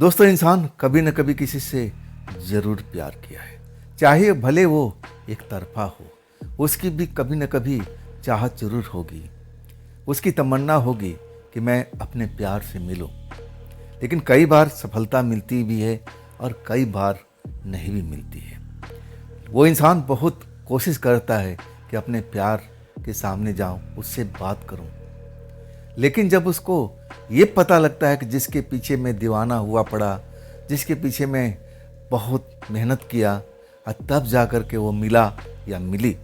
दोस्तों, इंसान कभी न कभी किसी से ज़रूर प्यार किया है, चाहे भले वो एक तरफा हो। उसकी भी कभी न कभी चाहत ज़रूर होगी। उसकी तमन्ना होगी कि मैं अपने प्यार से मिलूं। लेकिन कई बार सफलता मिलती भी है और कई बार नहीं भी मिलती है। वो इंसान बहुत कोशिश करता है कि अपने प्यार के सामने जाऊं, उससे बात करूं। लेकिन जब उसको ये पता लगता है कि जिसके पीछे मैं दीवाना हुआ पड़ा, जिसके पीछे मैं बहुत मेहनत किया, और तब जा कर के वो मिला या मिली,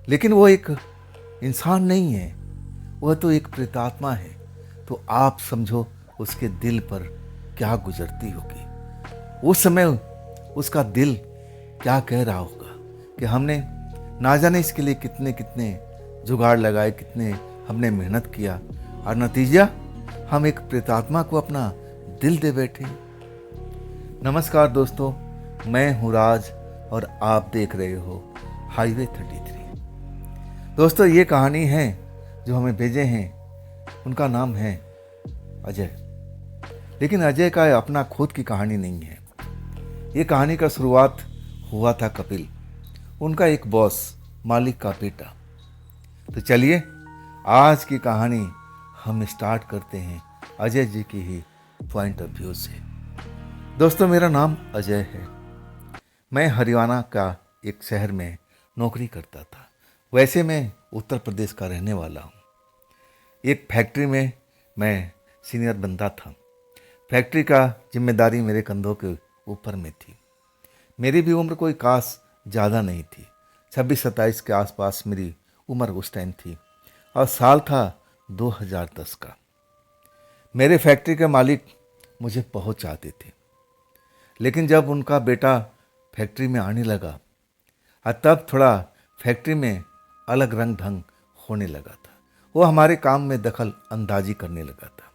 लेकिन वो एक इंसान नहीं है, वह तो एक प्रेतात्मा है। तो आप समझो उसके दिल पर क्या गुजरती होगी। उस समय उसका दिल क्या कह रहा होगा कि हमने ना जाने इसके लिए कितने कितने जुगाड़ लगाए, कितने हमने मेहनत किया, और नतीजा हम एक प्रेतात्मा को अपना दिल दे बैठे। नमस्कार दोस्तों, मैं हूँ राज और आप देख रहे हो हाईवे 33। दोस्तों, ये कहानी है जो हमें भेजे हैं, उनका नाम है अजय। लेकिन अजय का अपना खुद की कहानी नहीं है। ये कहानी का शुरुआत हुआ था कपिल, उनका एक बॉस, मालिक का बेटा। तो चलिए आज की कहानी हम स्टार्ट करते हैं अजय जी की ही पॉइंट ऑफ व्यू से। दोस्तों, मेरा नाम अजय है। मैं हरियाणा का एक शहर में नौकरी करता था। वैसे मैं उत्तर प्रदेश का रहने वाला हूँ। एक फैक्ट्री में मैं सीनियर बंदा था। फैक्ट्री का जिम्मेदारी मेरे कंधों के ऊपर में थी। मेरी भी उम्र कोई खास ज़्यादा नहीं थी। 26-27 के आसपास मेरी उम्र उस टाइम थी और साल था 2010 का। मेरे फैक्ट्री के मालिक मुझे बहुत चाहते थे। लेकिन जब उनका बेटा फैक्ट्री में आने लगा और तब थोड़ा फैक्ट्री में अलग रंग ढंग होने लगा था। वो हमारे काम में दखल अंदाजी करने लगा था।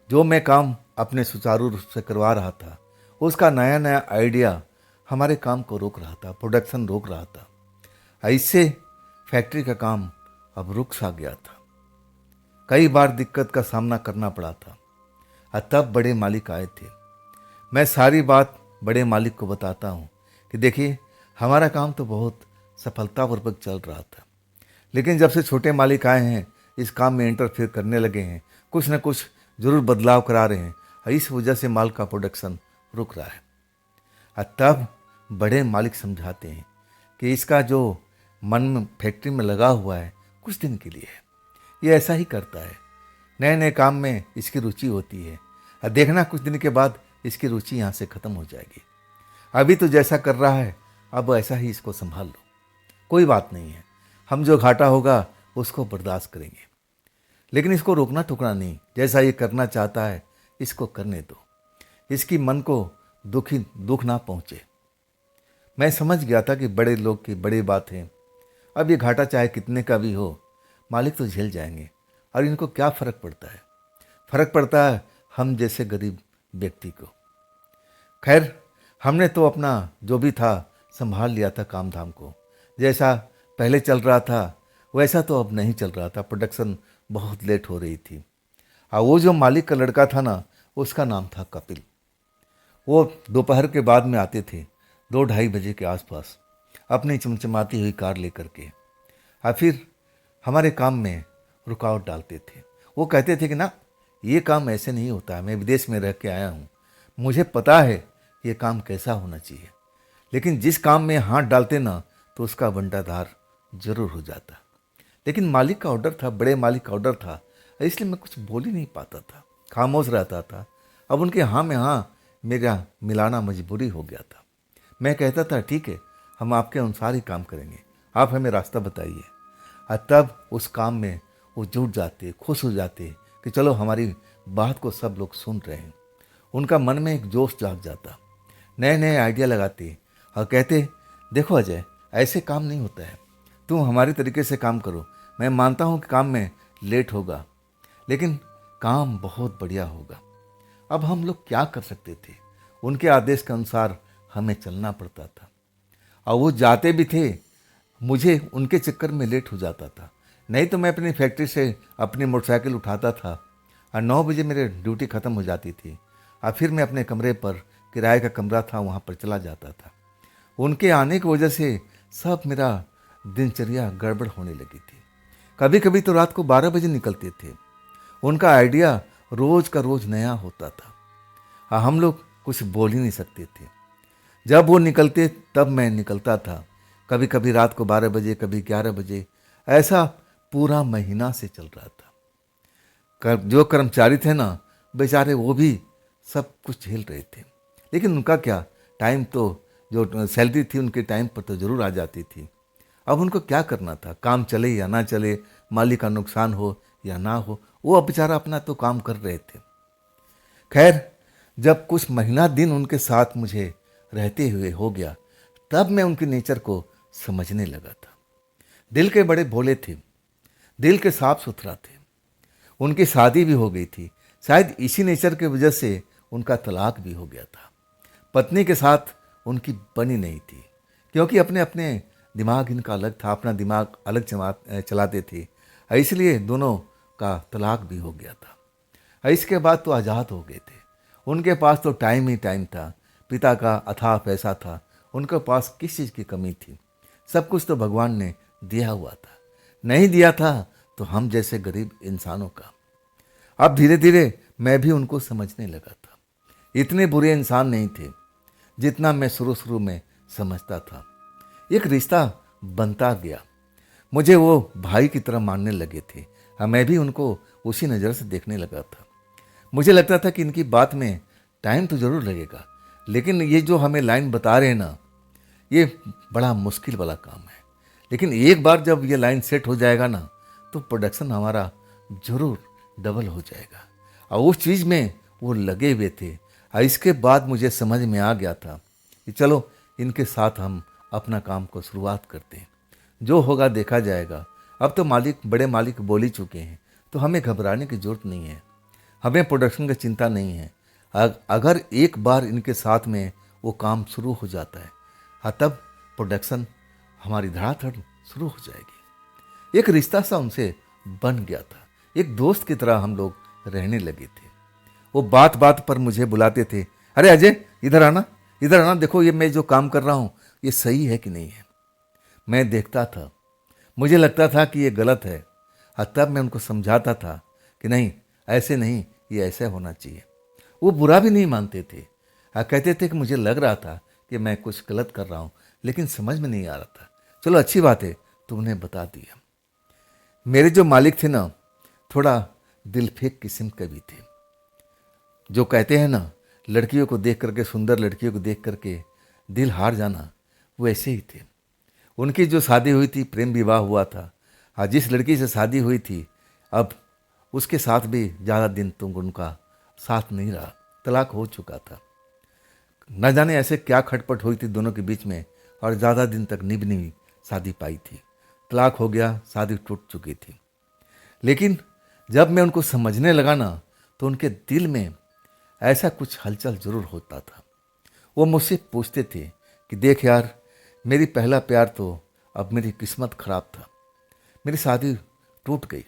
जो मैं काम अपने सुचारू रूप से करवा रहा था, उसका नया नया आइडिया हमारे काम को रोक रहा था, प्रोडक्शन रोक रहा था। इससे फैक्ट्री का काम अब रुक सा गया था। कई बार दिक्कत का सामना करना पड़ा था और तब बड़े मालिक आए थे। मैं सारी बात बड़े मालिक को बताता हूँ कि देखिए, हमारा काम तो बहुत सफलतापूर्वक चल रहा था, लेकिन जब से छोटे मालिक आए हैं, इस काम में इंटरफेयर करने लगे हैं, कुछ न कुछ ज़रूर बदलाव करा रहे हैं और इस वजह से माल का प्रोडक्शन रुक रहा है। और तब बड़े मालिक समझाते हैं कि इसका जो मन में फैक्ट्री में लगा हुआ है कुछ दिन के लिए है, ये ऐसा ही करता है। नए नए काम में इसकी रुचि होती है और देखना कुछ दिन के बाद इसकी रुचि यहाँ से ख़त्म हो जाएगी। अभी तो जैसा कर रहा है, अब ऐसा ही इसको संभाल लो, कोई बात नहीं है, हम जो घाटा होगा उसको बर्दाश्त करेंगे। लेकिन इसको रोकना टोकना नहीं, जैसा ये करना चाहता है इसको करने दो, इसकी मन को दुख ना पहुँचे। मैं समझ गया था कि बड़े लोग की बड़ी बात है। अब ये घाटा चाहे कितने का भी हो, मालिक तो झेल जाएंगे और इनको क्या फ़र्क पड़ता है। फ़र्क पड़ता है हम जैसे गरीब व्यक्ति को। खैर, हमने तो अपना जो भी था संभाल लिया था काम धाम को। जैसा पहले चल रहा था वैसा तो अब नहीं चल रहा था। प्रोडक्शन बहुत लेट हो रही थी। और वो जो मालिक का लड़का था ना, उसका नाम था कपिल। वो दोपहर के बाद में आते थे, 2-2:30 बजे के आसपास, अपनी चमचमाती हुई कार लेकर के, और फिर हमारे काम में रुकावट डालते थे। वो कहते थे कि ना, ये काम ऐसे नहीं होता है, मैं विदेश में रह के आया हूँ, मुझे पता है ये काम कैसा होना चाहिए। लेकिन जिस काम में हाथ डालते ना तो उसका बंटाधार जरूर हो जाता। लेकिन मालिक का ऑर्डर था, बड़े मालिक का ऑर्डर था, इसलिए मैं कुछ बोल ही नहीं पाता था, खामोश रहता था। अब उनके हाँ में हाँ मेरा मिलाना मजबूरी हो गया था। मैं कहता था ठीक है, हम आपके अनुसार ही काम करेंगे, आप हमें रास्ता बताइए। और तब उस काम में वो जुट जाते, खुश हो जाते कि चलो हमारी बात को सब लोग सुन रहे हैं। उनका मन में एक जोश जाग जाता, नए नए आइडिया लगाते और कहते, देखो अजय, ऐसे काम नहीं होता है, तुम हमारे तरीके से काम करो। मैं मानता हूँ कि काम में लेट होगा, लेकिन काम बहुत बढ़िया होगा। अब हम लोग क्या कर सकते थे, उनके आदेश के अनुसार हमें चलना पड़ता था। और वो जाते भी थे, मुझे उनके चक्कर में लेट हो जाता था। नहीं तो मैं अपनी फैक्ट्री से अपनी मोटरसाइकिल उठाता था और 9 बजे मेरी ड्यूटी ख़त्म हो जाती थी और फिर मैं अपने कमरे पर, किराए का कमरा था वहाँ पर चला जाता था। उनके आने की वजह से सब मेरा दिनचर्या गड़बड़ होने लगी थी। कभी कभी तो रात को 12 बजे निकलते थे। उनका आइडिया रोज का रोज नया होता था और हम लोग कुछ बोल ही नहीं सकते थे। जब वो निकलते तब मैं निकलता था। कभी कभी रात को 12 बजे, कभी 11 बजे, ऐसा पूरा महीना से चल रहा था। जो कर्मचारी थे ना, बेचारे वो भी सब कुछ झेल रहे थे। लेकिन उनका क्या, टाइम तो जो सैलरी थी उनके टाइम पर तो जरूर आ जाती थी। अब उनको क्या करना था, काम चले या ना चले, मालिक का नुकसान हो या ना हो, वो अब बेचारा अपना तो काम कर रहे थे। खैर, जब कुछ महीना दिन उनके साथ मुझे रहते हुए हो गया, तब मैं उनके नेचर को समझने लगा था। दिल के बड़े भोले थे, दिल के साफ सुथरा थे। उनकी शादी भी हो गई थी। शायद इसी नेचर की वजह से उनका तलाक भी हो गया था। पत्नी के साथ उनकी बनी नहीं थी, क्योंकि अपने अपने दिमाग इनका अलग था, अपना दिमाग अलग चलाते थे। इसलिए दोनों का तलाक भी हो गया था। इसके बाद तो आज़ाद हो गए थे। उनके पास तो टाइम ही टाइम था। पिता का अथाह पैसा था, उनके पास किस चीज़ की कमी थी। सब कुछ तो भगवान ने दिया हुआ था। नहीं दिया था तो हम जैसे गरीब इंसानों का। अब धीरे धीरे मैं भी उनको समझने लगा था। इतने बुरे इंसान नहीं थे जितना मैं शुरू में समझता था। एक रिश्ता बनता गया। मुझे वो भाई की तरह मानने लगे थे और मैं भी उनको उसी नज़र से देखने लगा था। मुझे लगता था कि इनकी बात में टाइम तो ज़रूर लगेगा, लेकिन ये जो हमें लाइन बता रहे हैं ना, ये बड़ा मुश्किल वाला काम है। लेकिन एक बार जब ये लाइन सेट हो जाएगा ना, तो प्रोडक्शन हमारा ज़रूर डबल हो जाएगा। और उस चीज़ में वो लगे हुए थे। और इसके बाद मुझे समझ में आ गया था कि चलो इनके साथ हम अपना काम को शुरुआत करते हैं, जो होगा देखा जाएगा। अब तो बड़े मालिक बोल ही चुके हैं, तो हमें घबराने की ज़रूरत नहीं है। हमें प्रोडक्शन की चिंता नहीं है। अगर एक बार इनके साथ में वो काम शुरू हो जाता है, हाँ, तब प्रोडक्शन हमारी धड़ाधड़ शुरू हो जाएगी। एक रिश्ता सा उनसे बन गया था। एक दोस्त की तरह हम लोग रहने लगे थे। वो बात बात पर मुझे बुलाते थे, अरे अजय इधर आना, इधर आना, देखो ये मैं जो काम कर रहा हूँ ये सही है कि नहीं है। मैं देखता था, मुझे लगता था कि ये गलत है। और तब मैं उनको समझाता था कि नहीं, ऐसे नहीं, ये ऐसे होना चाहिए। वो बुरा भी नहीं मानते थे और कहते थे कि मुझे लग रहा था कि मैं कुछ गलत कर रहा हूँ, लेकिन समझ में नहीं आ रहा था। चलो अच्छी बात है, तुमने बता दिया। मेरे जो मालिक थे ना, थोड़ा दिल फेंक किस्म के भी थे। जो कहते हैं ना, लड़कियों को देख करके, सुंदर लड़कियों को देख करके दिल हार जाना, वो ऐसे ही थे। उनकी जो शादी हुई थी, प्रेम विवाह हुआ था। और जिस लड़की से शादी हुई थी, अब उसके साथ भी ज़्यादा दिन तो उनका साथ नहीं रहा, तलाक हो चुका था। न जाने ऐसे क्या खटपट हुई थी दोनों के बीच में, और ज़्यादा दिन तक निभ नहीं शादी पाई थी। तलाक हो गया, शादी टूट चुकी थी। लेकिन जब मैं उनको समझने लगा ना, तो उनके दिल में ऐसा कुछ हलचल जरूर होता था। वो मुझसे पूछते थे कि देख यार, मेरी पहला प्यार तो अब मेरी किस्मत खराब था, मेरी शादी टूट गई।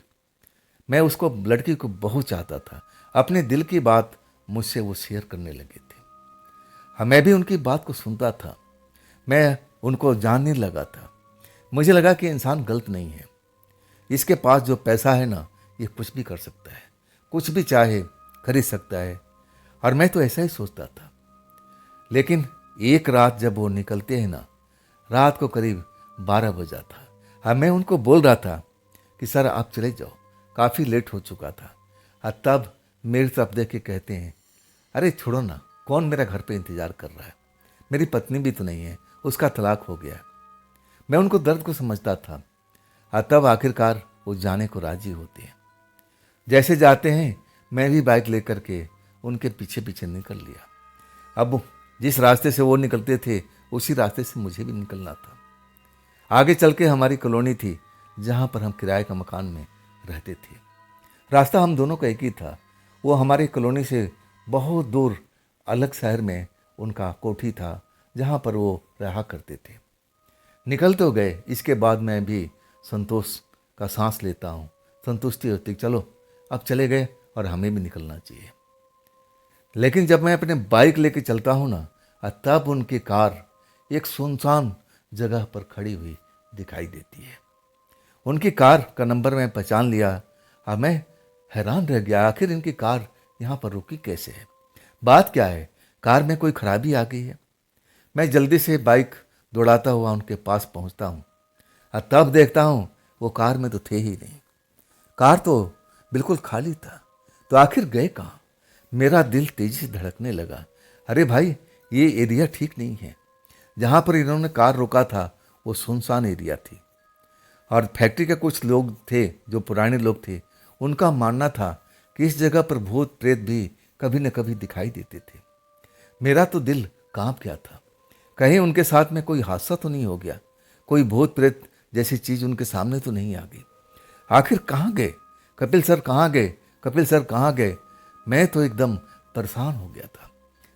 मैं उसको, लड़की को बहुत चाहता था। अपने दिल की बात मुझसे वो शेयर करने लगे थे। हाँ, मैं भी उनकी बात को सुनता था। मैं उनको जानने लगा था। मुझे लगा कि इंसान गलत नहीं है। इसके पास जो पैसा है ना, ये कुछ भी कर सकता है, कुछ भी चाहे खरीद सकता है। और मैं तो ऐसा ही सोचता था। लेकिन एक रात जब वो निकलते हैं ना, रात को करीब 12 बजा था। हाँ, मैं उनको बोल रहा था कि सर आप चले जाओ, काफ़ी लेट हो चुका था। और तब मेरी तरफ देख के कहते हैं, अरे छोड़ो ना, कौन मेरा घर पे इंतज़ार कर रहा है, मेरी पत्नी भी तो नहीं है, उसका तलाक हो गया। मैं उनको दर्द को समझता था। और तब आखिरकार वो जाने को राजी होते हैं। जैसे जाते हैं, मैं भी बाइक लेकर के उनके पीछे पीछे निकल लिया। अब जिस रास्ते से वो निकलते थे, उसी रास्ते से मुझे भी निकलना था। आगे चल के हमारी कॉलोनी थी, जहाँ पर हम किराए का मकान में रहते थे। रास्ता हम दोनों का एक ही था। वो हमारी कॉलोनी से बहुत दूर अलग शहर में उनका कोठी था, जहाँ पर वो रहा करते थे। निकल तो गए, इसके बाद मैं भी संतोष का सांस लेता हूँ, संतुष्टि होती, चलो अब चले गए और हमें भी निकलना चाहिए। लेकिन जब मैं अपने बाइक लेके चलता हूँ ना, तब उनकी कार एक सुनसान जगह पर खड़ी हुई दिखाई देती है। उनकी कार का नंबर मैं पहचान लिया। अब मैं हैरान रह गया, आखिर इनकी कार यहाँ पर रुकी कैसे है, बात क्या है, कार में कोई खराबी आ गई है। मैं जल्दी से बाइक दौड़ाता हुआ उनके पास पहुँचता हूँ और तब देखता हूँ वो कार में तो थे ही नहीं। कार तो बिल्कुल खाली था। तो आखिर गए कहाँ? मेरा दिल तेजी से धड़कने लगा। अरे भाई, ये एरिया ठीक नहीं है। जहाँ पर इन्होंने कार रोका था वो सुनसान एरिया थी और फैक्ट्री के कुछ लोग थे जो पुराने लोग थे, उनका मानना था कि इस जगह पर भूत प्रेत भी कभी न कभी दिखाई देते थे। मेरा तो दिल कांप गया था, कहीं उनके साथ में कोई हादसा तो नहीं हो गया, कोई भूत प्रेत जैसी चीज़ उनके सामने तो नहीं आ गई। आखिर कहाँ गए कपिल सर, कहाँ गए कपिल सर, कहाँ गए? मैं तो एकदम परेशान हो गया था।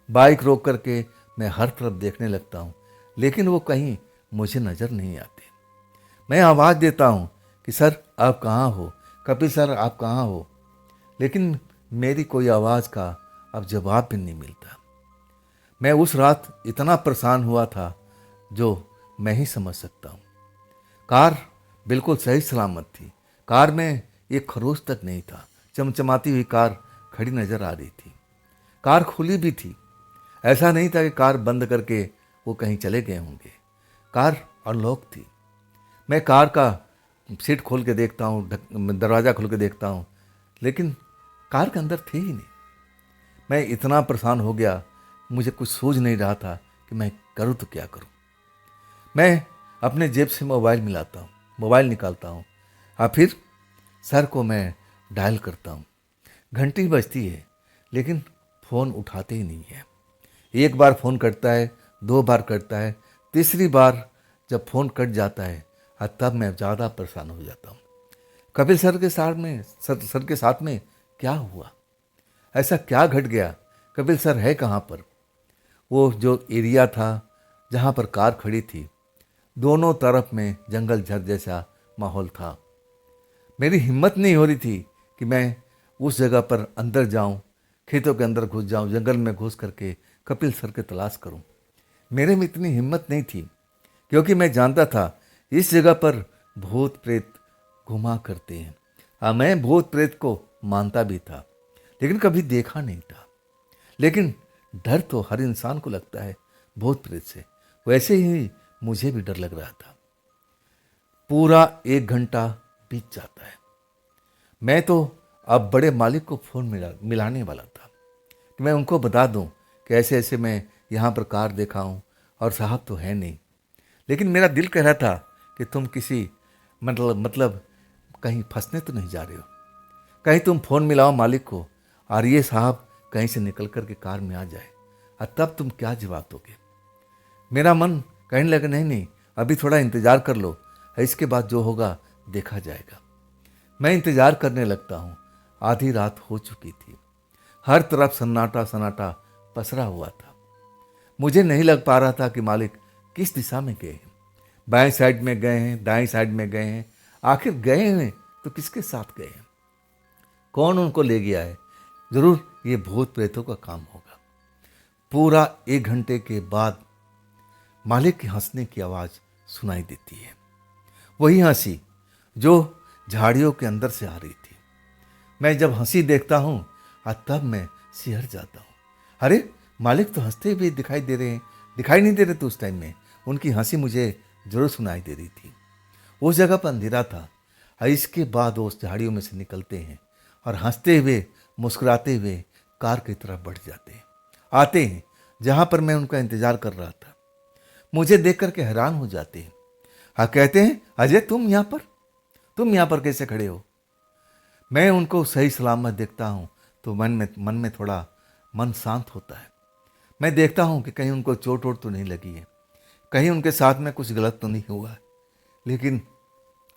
बाइक रोक करके मैं हर तरफ देखने लगता हूँ, लेकिन वो कहीं मुझे नज़र नहीं आते। मैं आवाज़ देता हूँ कि सर आप कहाँ हो, कपिल सर आप कहाँ हो, लेकिन मेरी कोई आवाज़ का अब जवाब भी नहीं मिलता। मैं उस रात इतना परेशान हुआ था जो मैं ही समझ सकता हूँ। कार बिल्कुल सही सलामत थी, कार में एक खरोच तक नहीं था। चमचमाती हुई कार खड़ी नज़र आ रही थी, कार खुली भी थी। ऐसा नहीं था कि कार बंद करके वो कहीं चले गए होंगे, कार अनलॉक थी। मैं कार का सीट खोल के देखता हूँ, दरवाज़ा खोल के देखता हूँ, लेकिन कार के अंदर थे ही नहीं। मैं इतना परेशान हो गया, मुझे कुछ सूझ नहीं रहा था कि मैं करूँ तो क्या करूँ। मैं अपने जेब से मोबाइल मिलाता हूँ, मोबाइल निकालता हूँ और फिर सर को मैं डायल करता हूँ। घंटी बजती है लेकिन फ़ोन उठाते ही नहीं है। एक बार फ़ोन करता है, दो बार करता है, तीसरी बार जब फ़ोन कट जाता है तब मैं ज़्यादा परेशान हो जाता हूँ। कपिल सर के सर के साथ में क्या हुआ, ऐसा क्या घट गया, कपिल सर है कहाँ पर? वो जो एरिया था जहाँ पर कार खड़ी थी, दोनों तरफ में जंगल झर जैसा माहौल था। मेरी हिम्मत नहीं हो रही थी कि मैं उस जगह पर अंदर जाऊं, खेतों के अंदर घुस जाऊं, जंगल में घुस करके कपिल सर की तलाश करूं। मेरे में इतनी हिम्मत नहीं थी, क्योंकि मैं जानता था इस जगह पर भूत प्रेत घुमा करते हैं। हाँ, मैं भूत प्रेत को मानता भी था, लेकिन कभी देखा नहीं था। लेकिन डर तो हर इंसान को लगता है भूत प्रेत से, वैसे ही मुझे भी डर लग रहा था। पूरा 1 घंटा बीत जाता है। मैं तो अब बड़े मालिक को फ़ोन मिलाने वाला था कि मैं उनको बता दूं कि ऐसे ऐसे मैं यहाँ पर कार देखा हूँ और साहब तो है नहीं। लेकिन मेरा दिल कह रहा था कि तुम किसी मतलब कहीं फंसने तो नहीं जा रहे हो, कहीं तुम फ़ोन मिलाओ मालिक को और ये साहब कहीं से निकल कर के कार में आ जाए और तब तुम क्या जवाब दोगे। मेरा मन कहने लगा नहीं नहीं, अभी थोड़ा इंतज़ार कर लो, इसके बाद जो होगा देखा जाएगा। मैं इंतज़ार करने लगता हूँ। आधी रात हो चुकी थी, हर तरफ सन्नाटा सन्नाटा पसरा हुआ था। मुझे नहीं लग पा रहा था कि मालिक किस दिशा में गए हैं, बाएं साइड में गए हैं, दाएं साइड में गए हैं, आखिर गए हैं तो किसके साथ गए हैं, कौन उनको ले गया है। जरूर ये भूत प्रेतों का काम होगा। पूरा 1 घंटे के बाद मालिक के हंसने की आवाज़ सुनाई देती है, वही हंसी जो झाड़ियों के अंदर से आ रही थी। मैं जब हंसी देखता हूँ तब मैं सिहर जाता हूँ। अरे, मालिक तो हंसते हुए दिखाई दे रहे हैं, दिखाई नहीं दे रहे थे उस टाइम में, उनकी हंसी मुझे जरूर सुनाई दे रही थी। उस जगह पर अंधेरा था और इसके बाद वो उस झाड़ियों में से निकलते हैं और हंसते हुए मुस्कुराते हुए कार की तरफ बढ़ जाते हैं, आते हैं जहाँ पर मैं उनका इंतजार कर रहा था। मुझे देख करके हैरान हो जाते हैं। हाँ, कहते हैं अजय तुम यहाँ पर कैसे खड़े हो? मैं उनको सही सलामत देखता हूँ तो मन में थोड़ा मन शांत होता है। मैं देखता हूँ कि कहीं उनको चोट वोट तो नहीं लगी है, कहीं उनके साथ में कुछ गलत तो नहीं हुआ है, लेकिन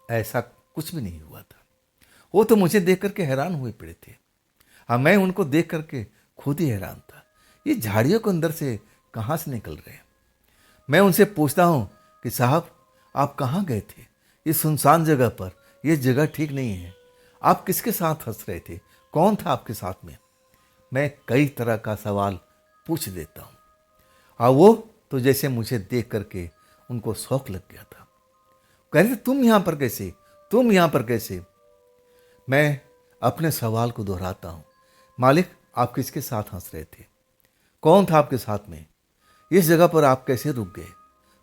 ऐसा कुछ भी नहीं हुआ था। वो तो मुझे देख करके हैरान हुए पड़े थे। हाँ, मैं उनको देख करके खुद ही हैरान था, ये झाड़ियों के अंदर से कहाँ से निकल रहे हैं। मैं उनसे पूछता हूँ कि साहब आप कहाँ गए थे, इस सुनसान जगह पर, ये जगह ठीक नहीं है, आप किसके साथ हंस रहे थे, कौन था आपके साथ में? मैं कई तरह का सवाल पूछ देता हूँ। और वो तो जैसे मुझे देख करके उनको शौक लग गया था। कह रहे थे, तुम यहाँ पर कैसे, तुम यहाँ पर कैसे? मैं अपने सवाल को दोहराता हूँ, मालिक आप किसके साथ हंस रहे थे? कौन था आपके साथ में? इस जगह पर आप कैसे रुक गए?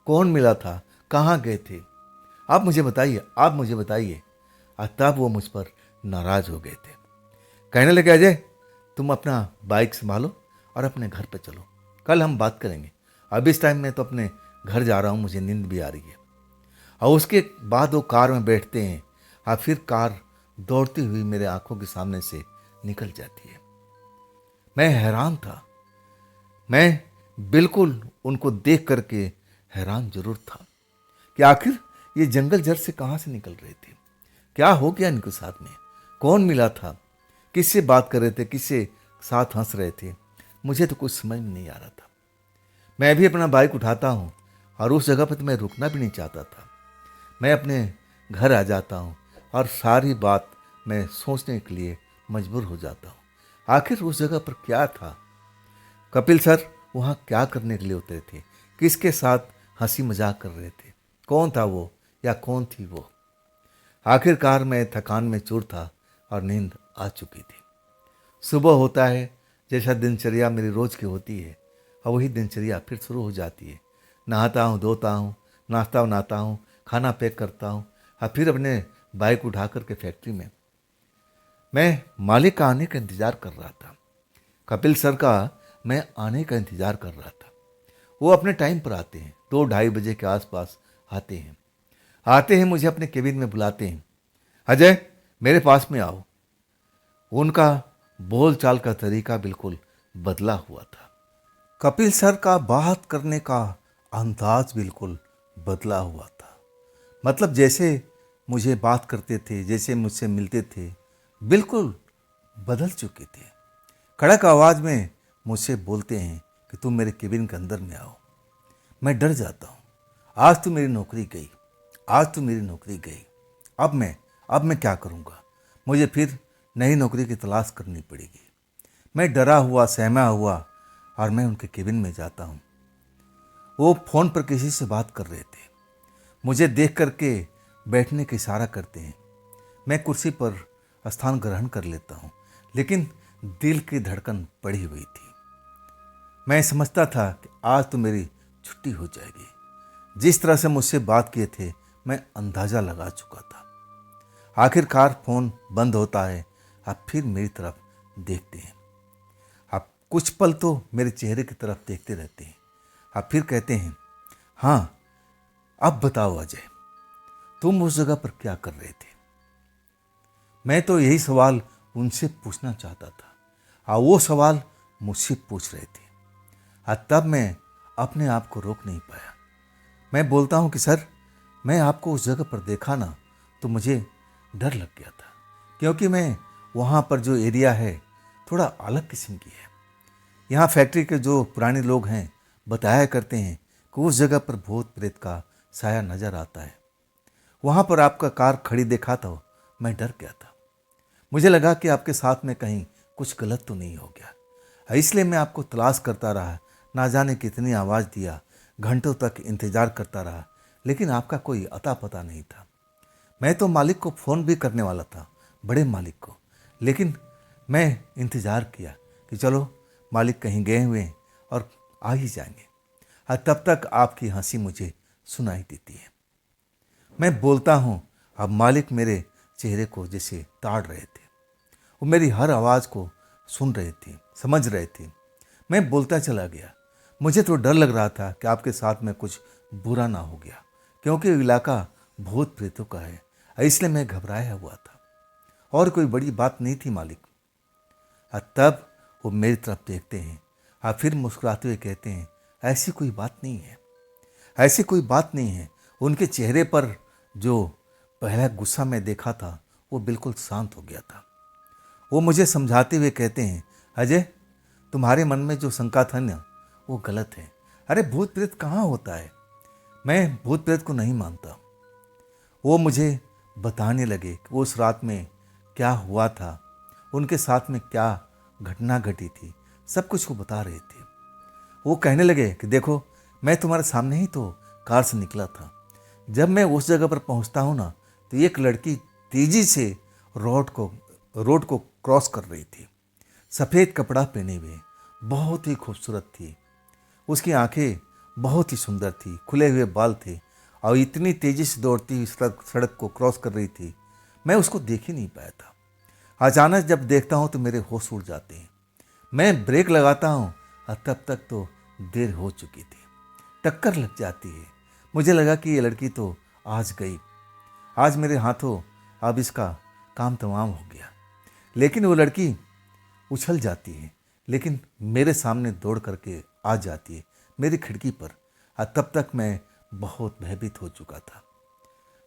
कौन मिला था? कहाँ गए थे? आप मुझे बताइए, आप मुझे बताइए। और तब वो मुझ पर नाराज हो गए थे। कहने लगे, अजय तुम अपना बाइक संभालो और अपने घर पे चलो, कल हम बात करेंगे। अब इस टाइम में तो अपने घर जा रहा हूँ, मुझे नींद भी आ रही है। और उसके बाद वो कार में बैठते हैं और फिर कार दौड़ती हुई मेरे आंखों के सामने से निकल जाती है। मैं हैरान था। मैं बिल्कुल उनको देख करके हैरान जरूर था कि आखिर ये जंगल जड़ से कहाँ से निकल रहे थे, क्या हो गया इनके साथ में, कौन मिला था, किससे बात कर रहे थे, किससे साथ हंस रहे थे? मुझे तो कुछ समझ में नहीं आ रहा था। मैं भी अपना बाइक उठाता हूँ और उस जगह पर तो मैं रुकना भी नहीं चाहता था। मैं अपने घर आ जाता हूँ और सारी बात मैं सोचने के लिए मजबूर हो जाता हूँ। आखिर उस जगह पर क्या था? कपिल सर वहाँ क्या करने के लिए उतरे थे? किसके साथ हंसी मजाक कर रहे थे? कौन था वो या कौन थी वो? आखिरकार मैं थकान में चूर था और नींद आ चुकी थी। सुबह होता है, जैसा दिनचर्या मेरी रोज की होती है, और वही दिनचर्या फिर शुरू हो जाती है। नहाता हूँ, धोता हूँ, नाश्ता बनाता हूँ, खाना पैक करता हूँ और फिर अपने बाइक उठा करके फैक्ट्री में। मैं मालिक का आने का इंतज़ार कर रहा था। कपिल सर का मैं आने का इंतज़ार कर रहा था। वो अपने टाइम पर आते हैं, 2-2:30 बजे के आसपास आते हैं, मुझे अपने केबिन में बुलाते हैं। अजय मेरे पास में आओ। उनका बोल चाल का तरीका बिल्कुल बदला हुआ था। कपिल सर का बात करने का अंदाज बिल्कुल बदला हुआ था। मतलब जैसे मुझे बात करते थे, जैसे मुझसे मिलते थे, बिल्कुल बदल चुके थे। कड़क आवाज में मुझसे बोलते हैं कि तुम मेरे केबिन के अंदर में आओ। मैं डर जाता हूँ। आज तो मेरी नौकरी गई, आज तो मेरी नौकरी गई। अब मैं क्या करूँगा? मुझे फिर नई नौकरी की तलाश करनी पड़ेगी। मैं डरा हुआ, सहमा हुआ और मैं उनके केबिन में जाता हूँ। वो फ़ोन पर किसी से बात कर रहे थे। मुझे देख करके बैठने का इशारा करते हैं। मैं कुर्सी पर स्थान ग्रहण कर लेता हूँ, लेकिन दिल की धड़कन बढ़ी हुई थी। मैं समझता था कि आज तो मेरी छुट्टी हो जाएगी। जिस तरह से मुझसे बात किए थे, मैं अंदाज़ा लगा चुका था। आखिरकार फ़ोन बंद होता है। आप फिर मेरी तरफ देखते हैं। आप कुछ पल तो मेरे चेहरे की तरफ देखते रहते हैं। आप फिर कहते हैं, हाँ अब बताओ अजय, तुम उस जगह पर क्या कर रहे थे? मैं तो यही सवाल उनसे पूछना चाहता था और वो सवाल मुझसे पूछ रहे थे। और तब मैं अपने आप को रोक नहीं पाया। मैं बोलता हूँ कि सर, मैं आपको उस जगह पर देखा ना तो मुझे डर लग गया था, क्योंकि मैं वहाँ पर जो एरिया है थोड़ा अलग किस्म की है। यहाँ फैक्ट्री के जो पुराने लोग हैं बताया करते हैं कि उस जगह पर भूत प्रेत का साया नजर आता है। वहाँ पर आपका कार खड़ी देखा तो मैं डर गया था। मुझे लगा कि आपके साथ में कहीं कुछ गलत तो नहीं हो गया, इसलिए मैं आपको तलाश करता रहा। ना जाने कितनी आवाज़ दिया, घंटों तक इंतज़ार करता रहा, लेकिन आपका कोई अता पता नहीं था। मैं तो मालिक को फ़ोन भी करने वाला था, बड़े मालिक को, लेकिन मैं इंतज़ार किया कि चलो मालिक कहीं गए हुए हैं और आ ही जाएंगे। और तब तक आपकी हंसी मुझे सुनाई देती है। मैं बोलता हूँ, अब मालिक मेरे चेहरे को जैसे ताड़ रहे थे। वो मेरी हर आवाज़ को सुन रहे थे, समझ रहे थे। मैं बोलता चला गया। मुझे तो डर लग रहा था कि आपके साथ में कुछ बुरा ना हो गया, क्योंकि इलाका भूत प्रेतों का है, इसलिए मैं घबराया हुआ था। और कोई बड़ी बात नहीं थी मालिक। और तब वो मेरी तरफ देखते हैं और फिर मुस्कुराते हुए कहते हैं, ऐसी कोई बात नहीं है, ऐसी कोई बात नहीं है। उनके चेहरे पर जो पहला गुस्सा मैं देखा था वो बिल्कुल शांत हो गया था। वो मुझे समझाते हुए कहते हैं, अजय तुम्हारे मन में जो शंका था ना वो गलत है। अरे भूत प्रेत कहाँ होता है, मैं भूत प्रेत को नहीं मानता। वो मुझे बताने लगे कि उस रात में क्या हुआ था, उनके साथ में क्या घटना घटी थी, सब कुछ वो बता रहे थे। वो कहने लगे कि देखो, मैं तुम्हारे सामने ही तो कार से निकला था। जब मैं उस जगह पर पहुंचता हूं ना, तो एक लड़की तेजी से रोड को क्रॉस कर रही थी। सफ़ेद कपड़ा पहने हुए, बहुत ही खूबसूरत थी। उसकी आंखें बहुत ही सुंदर थी, खुले हुए बाल थे और इतनी तेजी से दौड़ती हुई सड़क को क्रॉस कर रही थी। मैं उसको देख ही नहीं पाया था। अचानक जब देखता हूँ तो मेरे होश उड़ जाते हैं। मैं ब्रेक लगाता हूँ और तब तक तो देर हो चुकी थी। टक्कर लग जाती है। मुझे लगा कि ये लड़की तो आज गई, आज मेरे हाथों अब इसका काम तमाम हो गया। लेकिन वो लड़की उछल जाती है, लेकिन मेरे सामने दौड़ करके आ जाती है मेरी खिड़की पर। और तब तक मैं बहुत भयभीत हो चुका था,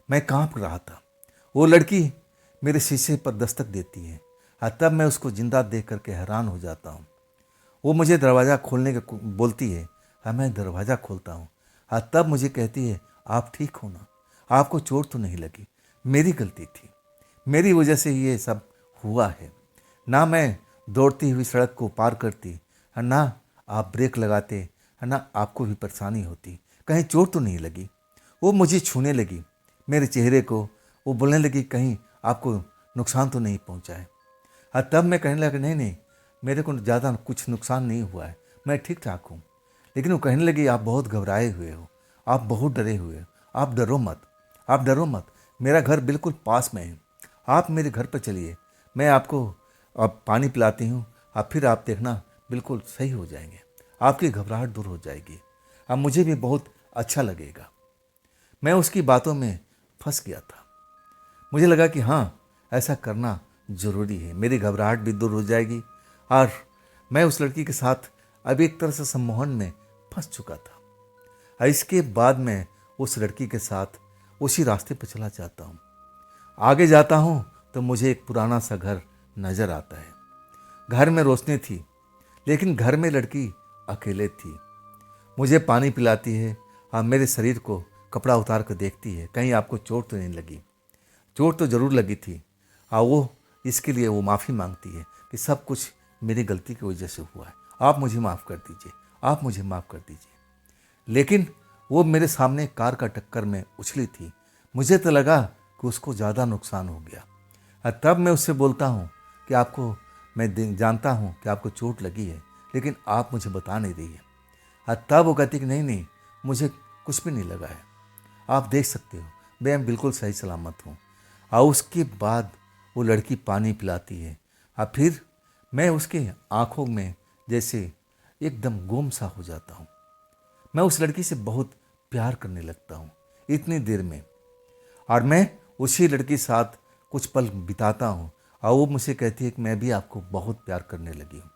मैं कांप रहा था। वो लड़की मेरे शीशे पर दस्तक देती है और तब मैं उसको जिंदा देख करके हैरान हो जाता हूँ। वो मुझे दरवाज़ा खोलने के बोलती है और मैं दरवाज़ा खोलता हूँ और तब मुझे कहती है, आप ठीक हो ना, आपको चोट तो नहीं लगी? मेरी गलती थी, मेरी वजह से ये सब हुआ है। ना मैं दौड़ती हुई सड़क को पार करती और ना आप ब्रेक लगाते और ना आपको भी परेशानी होती। कहीं चोट तो नहीं लगी? वो मुझे छूने लगी, मेरे चेहरे को। वो बोलने लगी, कहीं आपको नुकसान तो नहीं पहुंचा है? और तब मैं कहने लगा, नहीं नहीं, मेरे को ज़्यादा कुछ नुकसान नहीं हुआ है, मैं ठीक ठाक हूँ। लेकिन वो कहने लगी, आप बहुत घबराए हुए हो, आप बहुत डरे हुए हो। आप डरो मत, आप डरो मत, मेरा घर बिल्कुल पास में है। आप मेरे घर पर चलिए, मैं आपको अब पानी पिलाती हूँ और फिर आप देखना बिल्कुल सही हो जाएंगे, आपकी घबराहट दूर हो जाएगी, अब मुझे भी बहुत अच्छा लगेगा। मैं उसकी बातों में फंस गया था। मुझे लगा कि हाँ, ऐसा करना ज़रूरी है, मेरी घबराहट भी दूर हो जाएगी और मैं उस लड़की के साथ अब एक तरह से सम्मोहन में फंस चुका था। और इसके बाद मैं उस लड़की के साथ उसी रास्ते पर चला जाता हूँ। आगे जाता हूँ तो मुझे एक पुराना सा घर नज़र आता है। घर में रोशनी थी, लेकिन घर में लड़की अकेले थी। मुझे पानी पिलाती है और मेरे शरीर को कपड़ा उतार कर देखती है, कहीं आपको चोट तो नहीं लगी? चोट तो ज़रूर लगी थी और वो इसके लिए वो माफ़ी मांगती है कि सब कुछ मेरी गलती की वजह से हुआ है, आप मुझे माफ़ कर दीजिए, आप मुझे माफ़ कर दीजिए। लेकिन वो मेरे सामने कार का टक्कर में उछली थी। मुझे तो लगा कि उसको ज़्यादा नुकसान हो गया। और तब मैं उससे बोलता हूँ कि आपको, मैं जानता हूँ कि आपको चोट लगी है, लेकिन आप मुझे बता नहीं रही है। और तब वो कहती कि नहीं नहीं, मुझे कुछ भी नहीं लगा है, आप देख सकते हो, मैं बिल्कुल सही सलामत हूँ। और उसके बाद वो लड़की पानी पिलाती है और फिर मैं उसके आँखों में जैसे एकदम गुम सा हो जाता हूँ। मैं उस लड़की से बहुत प्यार करने लगता हूँ इतनी देर में, और मैं उसी लड़की के साथ कुछ पल बिताता हूँ और वो मुझसे कहती है कि मैं भी आपको बहुत प्यार करने लगी हूँ,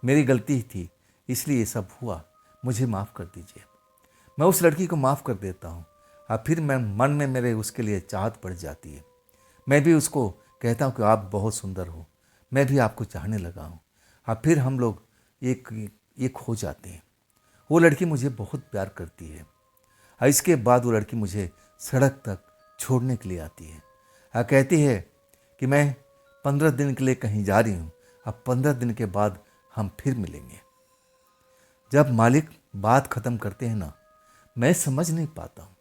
मेरी गलती ही थी, इसलिए ये सब हुआ, मुझे माफ़ कर दीजिए। मैं उस लड़की को माफ़ कर देता हूँ और फिर मैं मन में मेरे उसके लिए चाहत बढ़ जाती है। मैं भी उसको कहता हूँ कि आप बहुत सुंदर हो, मैं भी आपको चाहने लगा हूँ। और फिर हम लोग एक एक हो जाते हैं। वो लड़की मुझे बहुत प्यार करती है और इसके बाद वो लड़की मुझे सड़क तक छोड़ने के लिए आती है और कहती है कि मैं 15 दिन के लिए कहीं जा रही हूँ, अब 15 दिन के बाद हम फिर मिलेंगे। जब मालिक बात ख़त्म करते हैं ना, मैं समझ नहीं पाता हूँ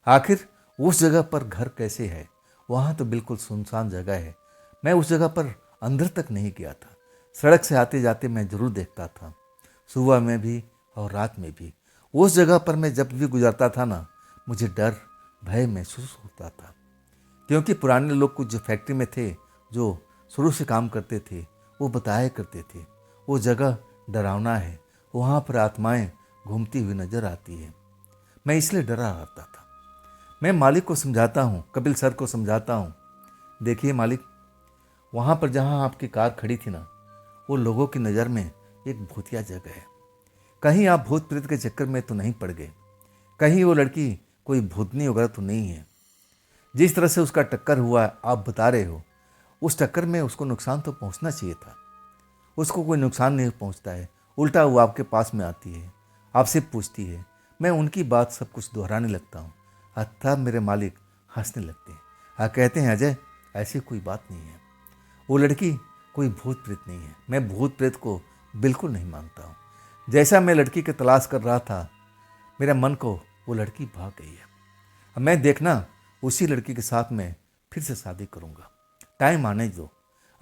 आखिर उस जगह पर घर कैसे है। वहाँ तो बिल्कुल सुनसान जगह है। मैं उस जगह पर अंदर तक नहीं गया था, सड़क से आते जाते मैं ज़रूर देखता था, सुबह में भी और रात में भी। उस जगह पर मैं जब भी गुजरता था ना, मुझे डर भय महसूस होता था, क्योंकि पुराने लोग कुछ जो फैक्ट्री में थे, जो शुरू से काम करते थे, वो बताया करते थे वो जगह डरावना है, वहाँ पर आत्माएं घूमती हुई नजर आती है। मैं इसलिए डरा रहता था। मैं मालिक को समझाता हूँ, कपिल सर को समझाता हूँ, देखिए मालिक, वहाँ पर जहाँ आपकी कार खड़ी थी ना, वो लोगों की नज़र में एक भूतिया जगह है। कहीं आप भूत प्रेत के चक्कर में तो नहीं पड़ गए? कहीं वो लड़की कोई भूतनी वगैरह तो नहीं है? जिस तरह से उसका टक्कर हुआ आप बता रहे हो, उस टक्कर में उसको नुकसान तो पहुंचना चाहिए था। उसको कोई नुकसान नहीं पहुंचता है, उल्टा वो आपके पास में आती है, आपसे पूछती है। मैं उनकी बात सब कुछ दोहराने लगता हूँ और तब मेरे मालिक हंसने लगते हैं और कहते हैं, अजय, ऐसी कोई बात नहीं है। वो लड़की कोई भूत प्रेत नहीं है। मैं भूत प्रेत को बिल्कुल नहीं मानता हूँ। जैसा मैं लड़की की तलाश कर रहा था, मेरा मन को वो लड़की भाग गई है। अब मैं देखना उसी लड़की के साथ मैं फिर से शादी करूँगा। टाइम आने दो,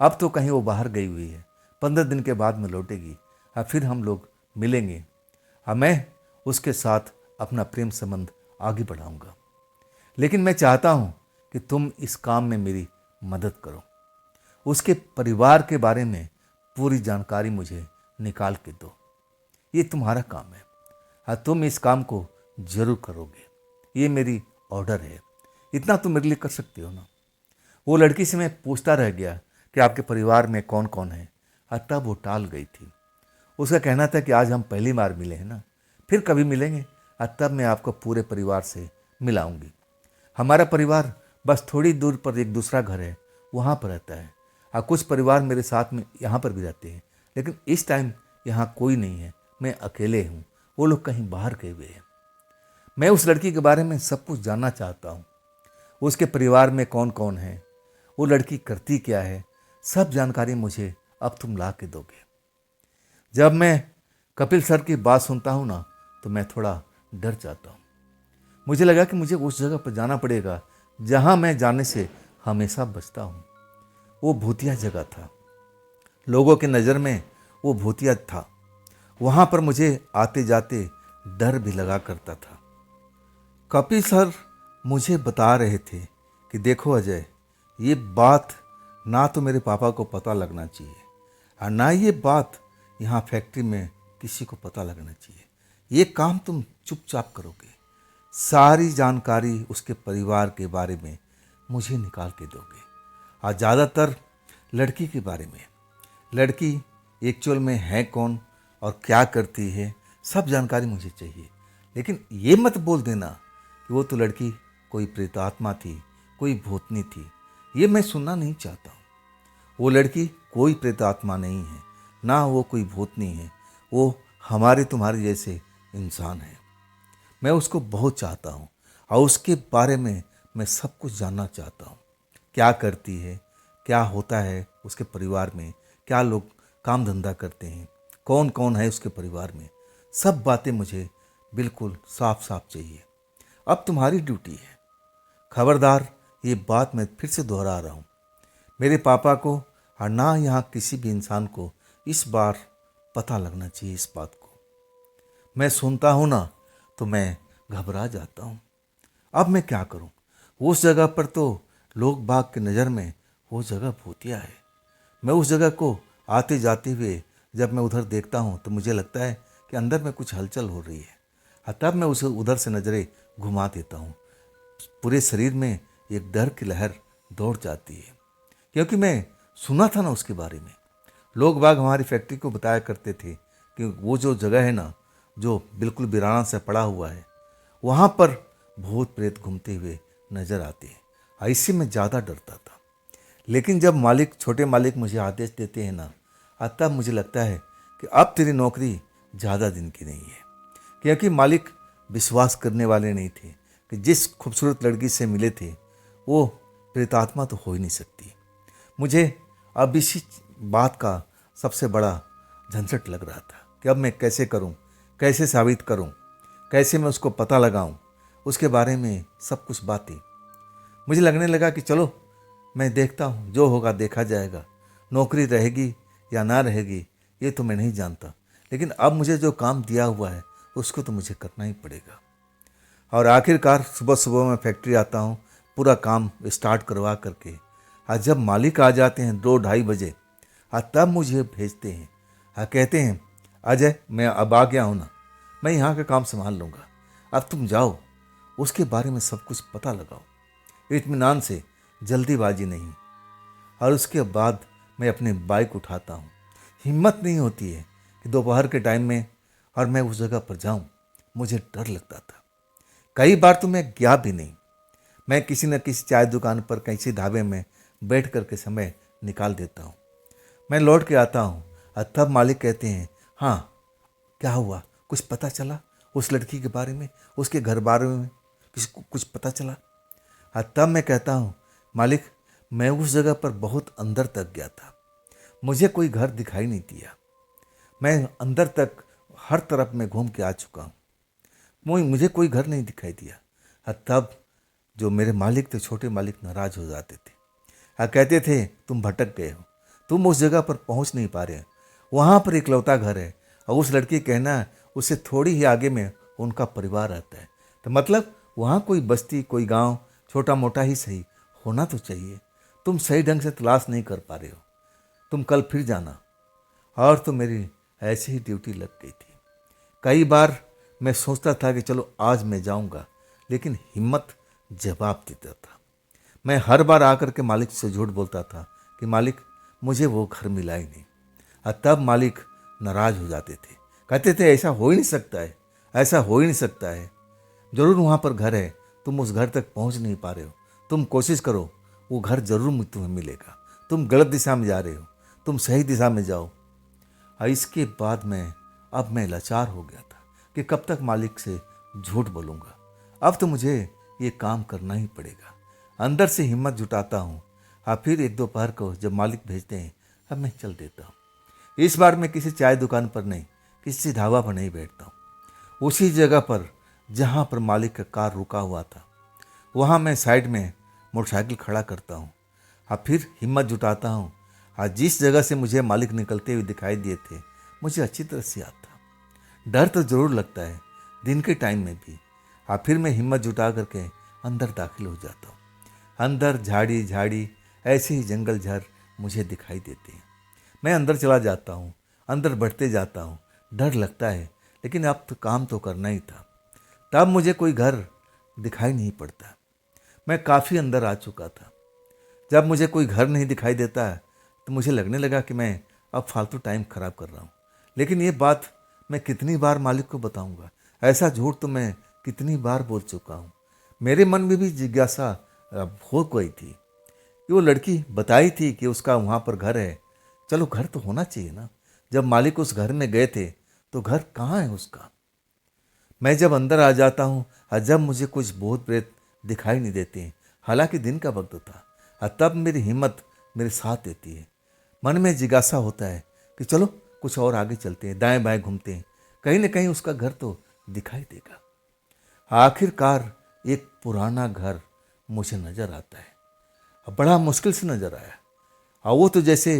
अब तो कहीं वो बाहर गई हुई है, 15 दिन के बाद में लौटेगी, अब फिर हम लोग मिलेंगे। अब मैं उसके साथ अपना प्रेम संबंध आगे बढ़ाऊँगा। लेकिन मैं चाहता हूँ कि तुम इस काम में मेरी मदद करो। उसके परिवार के बारे में पूरी जानकारी मुझे निकाल के दो। ये तुम्हारा काम है और तुम इस काम को जरूर करोगे, ये मेरी ऑर्डर है। इतना तुम मेरे लिए कर सकते हो ना। वो लड़की से मैं पूछता रह गया कि आपके परिवार में कौन कौन है, और तब वो टाल गई थी। उसका कहना था कि आज हम पहली बार मिले हैं ना, फिर कभी मिलेंगे और तब मैं आपको पूरे परिवार से मिलाऊंगी। हमारा परिवार बस थोड़ी दूर पर एक दूसरा घर है, वहाँ पर रहता है, और कुछ परिवार मेरे साथ में यहाँ पर भी रहते हैं। लेकिन इस टाइम यहाँ कोई नहीं है, मैं अकेले हूँ, वो लोग कहीं बाहर गए हुए हैं। मैं उस लड़की के बारे में सब कुछ जानना चाहता हूँ। उसके परिवार में कौन कौन है, वो लड़की करती क्या है, सब जानकारी मुझे अब तुम ला के दोगे। जब मैं कपिल सर की बात सुनता हूँ ना, तो मैं थोड़ा डर जाता हूँ। मुझे लगा कि मुझे उस जगह पर जाना पड़ेगा जहाँ मैं जाने से हमेशा बचता हूँ। वो भूतिया जगह था, लोगों की नज़र में वो भूतिया था। वहाँ पर मुझे आते जाते डर भी लगा करता था। कपिल सर मुझे बता रहे थे कि देखो अजय, ये बात ना तो मेरे पापा को पता लगना चाहिए और ना ये बात यहाँ फैक्ट्री में किसी को पता लगना चाहिए। ये काम तुम चुपचाप करोगे। सारी जानकारी उसके परिवार के बारे में मुझे निकाल के दोगे, और ज़्यादातर लड़की के बारे में। लड़की एक्चुअल में है कौन और क्या करती है, सब जानकारी मुझे चाहिए। लेकिन ये मत बोल देना कि वो तो लड़की कोई प्रेतात्मा थी, कोई भूतनी थी। ये मैं सुनना नहीं चाहता हूँ। वो लड़की कोई प्रेतात्मा नहीं है, ना वो कोई भूतनी है। वो हमारे तुम्हारे जैसे इंसान है। मैं उसको बहुत चाहता हूँ और उसके बारे में मैं सब कुछ जानना चाहता हूँ। क्या करती है, क्या होता है उसके परिवार में, क्या लोग काम धंधा करते हैं, कौन कौन है उसके परिवार में, सब बातें मुझे बिल्कुल साफ साफ चाहिए। अब तुम्हारी ड्यूटी है। खबरदार, ये बात मैं फिर से दोहरा रहा हूँ, मेरे पापा को और ना यहाँ किसी भी इंसान को इस बार पता लगना चाहिए इस बात को। मैं सुनता हूँ ना तो मैं घबरा जाता हूँ। अब मैं क्या करूँ? उस जगह पर तो लोग बाग की नज़र में वो जगह भूतिया है। मैं उस जगह को आते जाते हुए जब मैं उधर देखता हूँ तो मुझे लगता है कि अंदर में कुछ हलचल हो रही है, और तब मैं उसे उधर से नज़रें घुमा देता हूँ। पूरे शरीर में एक डर की लहर दौड़ जाती है, क्योंकि मैं सुना था ना उसके बारे में। लोग बाग हमारी फैक्ट्री को बताया करते थे कि वो जो जगह है ना, जो बिल्कुल वीराना से पड़ा हुआ है, वहाँ पर भूत प्रेत घूमते हुए नजर आते हैं। ऐसे में ज़्यादा डरता था। लेकिन जब मालिक, छोटे मालिक मुझे आदेश देते हैं ना, तब मुझे लगता है कि अब तेरी नौकरी ज़्यादा दिन की नहीं है। क्योंकि मालिक विश्वास करने वाले नहीं थे कि जिस खूबसूरत लड़की से मिले थे वो प्रेतात्मा तो हो ही नहीं सकती। मुझे अब इसी बात का सबसे बड़ा झंझट लग रहा था कि अब मैं कैसे करूं, कैसे साबित करूं, कैसे मैं उसको पता लगाऊं, उसके बारे में सब कुछ बातें। मुझे लगने लगा कि चलो मैं देखता हूं, जो होगा देखा जाएगा। नौकरी रहेगी या ना रहेगी ये तो मैं नहीं जानता, लेकिन अब मुझे जो काम दिया हुआ है उसको तो मुझे करना ही पड़ेगा। और आखिरकार सुबह सुबह मैं फैक्ट्री आता हूँ, पूरा काम स्टार्ट करवा करके। और जब मालिक आ जाते हैं 2-2:30 बजे, और तब मुझे भेजते हैं और कहते हैं अजय, मैं अब आ गया हूँ ना, मैं यहाँ का काम संभाल लूँगा, अब तुम जाओ, उसके बारे में सब कुछ पता लगाओ, इत्मीनान से, जल्दीबाजी नहीं। और उसके बाद मैं अपने बाइक उठाता हूँ। हिम्मत नहीं होती है कि दोपहर के टाइम में और मैं उस जगह पर जाऊँ। मुझे डर लगता था। कई बार तो मैं गया भी नहीं। मैं किसी न किसी चाय दुकान पर, किसी ढाबे में बैठ कर के समय निकाल देता हूँ। मैं लौट के आता हूँ और तब मालिक कहते हैं, हाँ क्या हुआ, कुछ पता चला उस लड़की के बारे में, उसके घर बारे में किसी को कुछ पता चला? और तब मैं कहता हूँ मालिक, मैं उस जगह पर बहुत अंदर तक गया था, मुझे कोई घर दिखाई नहीं दिया। मैं अंदर तक हर तरफ में घूम के आ चुका हूँ, मुझे कोई घर नहीं दिखाई दिया। तब जो मेरे मालिक थे, छोटे मालिक, नाराज हो जाते थे। कहते थे तुम भटक गए हो, तुम उस जगह पर पहुंच नहीं पा रहे हो, वहाँ पर इकलौता घर है और उस लड़की कहना है उससे थोड़ी ही आगे में उनका परिवार रहता है। तो मतलब वहाँ कोई बस्ती, कोई गांव, छोटा मोटा ही सही होना तो चाहिए। तुम सही ढंग से तलाश नहीं कर पा रहे हो, तुम कल फिर जाना। और तो मेरी ऐसे ही ड्यूटी लग गई थी। कई बार मैं सोचता था कि चलो आज मैं जाऊंगा, लेकिन हिम्मत जवाब देता था। मैं हर बार आकर के मालिक से झूठ बोलता था कि मालिक मुझे वो घर मिला ही नहीं। और तब मालिक नाराज हो जाते थे, कहते थे ऐसा हो ही नहीं सकता है, ऐसा हो ही नहीं सकता है, जरूर वहाँ पर घर है, तुम उस घर तक पहुँच नहीं पा रहे हो, तुम कोशिश करो, वो घर जरूर तुम्हें मिलेगा, तुम गलत दिशा में जा रहे हो, तुम सही दिशा में जाओ। और इसके बाद मैं लाचार हो गया था कि कब तक मालिक से झूठ बोलूँगा। अब तो मुझे ये काम करना ही पड़ेगा। अंदर से हिम्मत जुटाता हूँ और फिर एक दोपहर को जब मालिक भेजते हैं अब मैं चल देता हूँ। इस बार मैं किसी चाय दुकान पर नहीं, किसी ढाबा पर नहीं बैठता हूँ। उसी जगह पर जहाँ पर मालिक का कार रुका हुआ था, वहाँ मैं साइड में मोटरसाइकिल खड़ा करता हूँ और फिर हिम्मत जुटाता हूँ। और जिस जगह से मुझे मालिक निकलते हुए दिखाई दिए थे, मुझे अच्छी तरह से याद था। डर तो ज़रूर लगता है दिन के टाइम में भी। और फिर मैं हिम्मत जुटा करके अंदर दाखिल हो जाता हूँ। अंदर झाड़ी झाड़ी ऐसे ही जंगल झाड़ मुझे दिखाई देते हैं। मैं अंदर चला जाता हूँ, अंदर बढ़ते जाता हूँ। डर लगता है, लेकिन अब तो काम तो करना ही था। तब मुझे कोई घर दिखाई नहीं पड़ता। मैं काफ़ी अंदर आ चुका था। जब मुझे कोई घर नहीं दिखाई देता तो मुझे लगने लगा कि मैं अब फालतू टाइम खराब कर रहा हूँ। लेकिन ये बात मैं कितनी बार मालिक को बताऊँगा? ऐसा झूठ तो मैं कितनी बार बोल चुका हूँ। मेरे मन में भी जिज्ञासा हो गई थी कि वो लड़की बताई थी कि उसका वहाँ पर घर है, चलो घर तो होना चाहिए ना। जब मालिक उस घर में गए थे तो घर कहाँ है उसका? मैं जब अंदर आ जाता हूँ और जब मुझे कुछ भूत प्रेत दिखाई नहीं देते, हालांकि दिन का वक्त था, और तब मेरी हिम्मत मेरे साथ देती है। मन में जिज्ञासा होता है कि चलो कुछ और आगे चलते हैं, दाएं बाएं घूमते हैं, कहीं ना कहीं उसका घर तो दिखाई देगा। आखिरकार एक पुराना घर मुझे नजर आता है, और बड़ा मुश्किल से नजर आया। और वो तो जैसे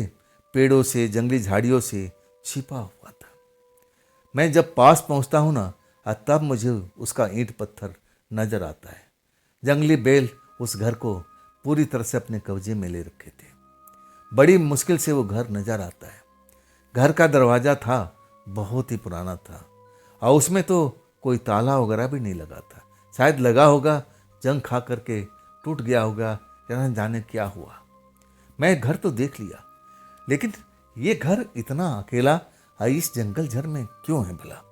पेड़ों से, जंगली झाड़ियों से छिपा हुआ था। मैं जब पास पहुंचता हूं ना, तब मुझे उसका ईंट पत्थर नजर आता है। जंगली बैल उस घर को पूरी तरह से अपने कब्जे में ले रखे थे। बड़ी मुश्किल से वो घर नजर आता है। घर का दरवाजा था, बहुत ही पुराना था, और उसमें तो कोई ताला वगैरह भी नहीं लगा था। शायद लगा होगा, जंग खा करके टूट गया होगा, या न जाने क्या हुआ। मैं घर तो देख लिया, लेकिन ये घर इतना अकेला इस जंगल झर में क्यों है भला?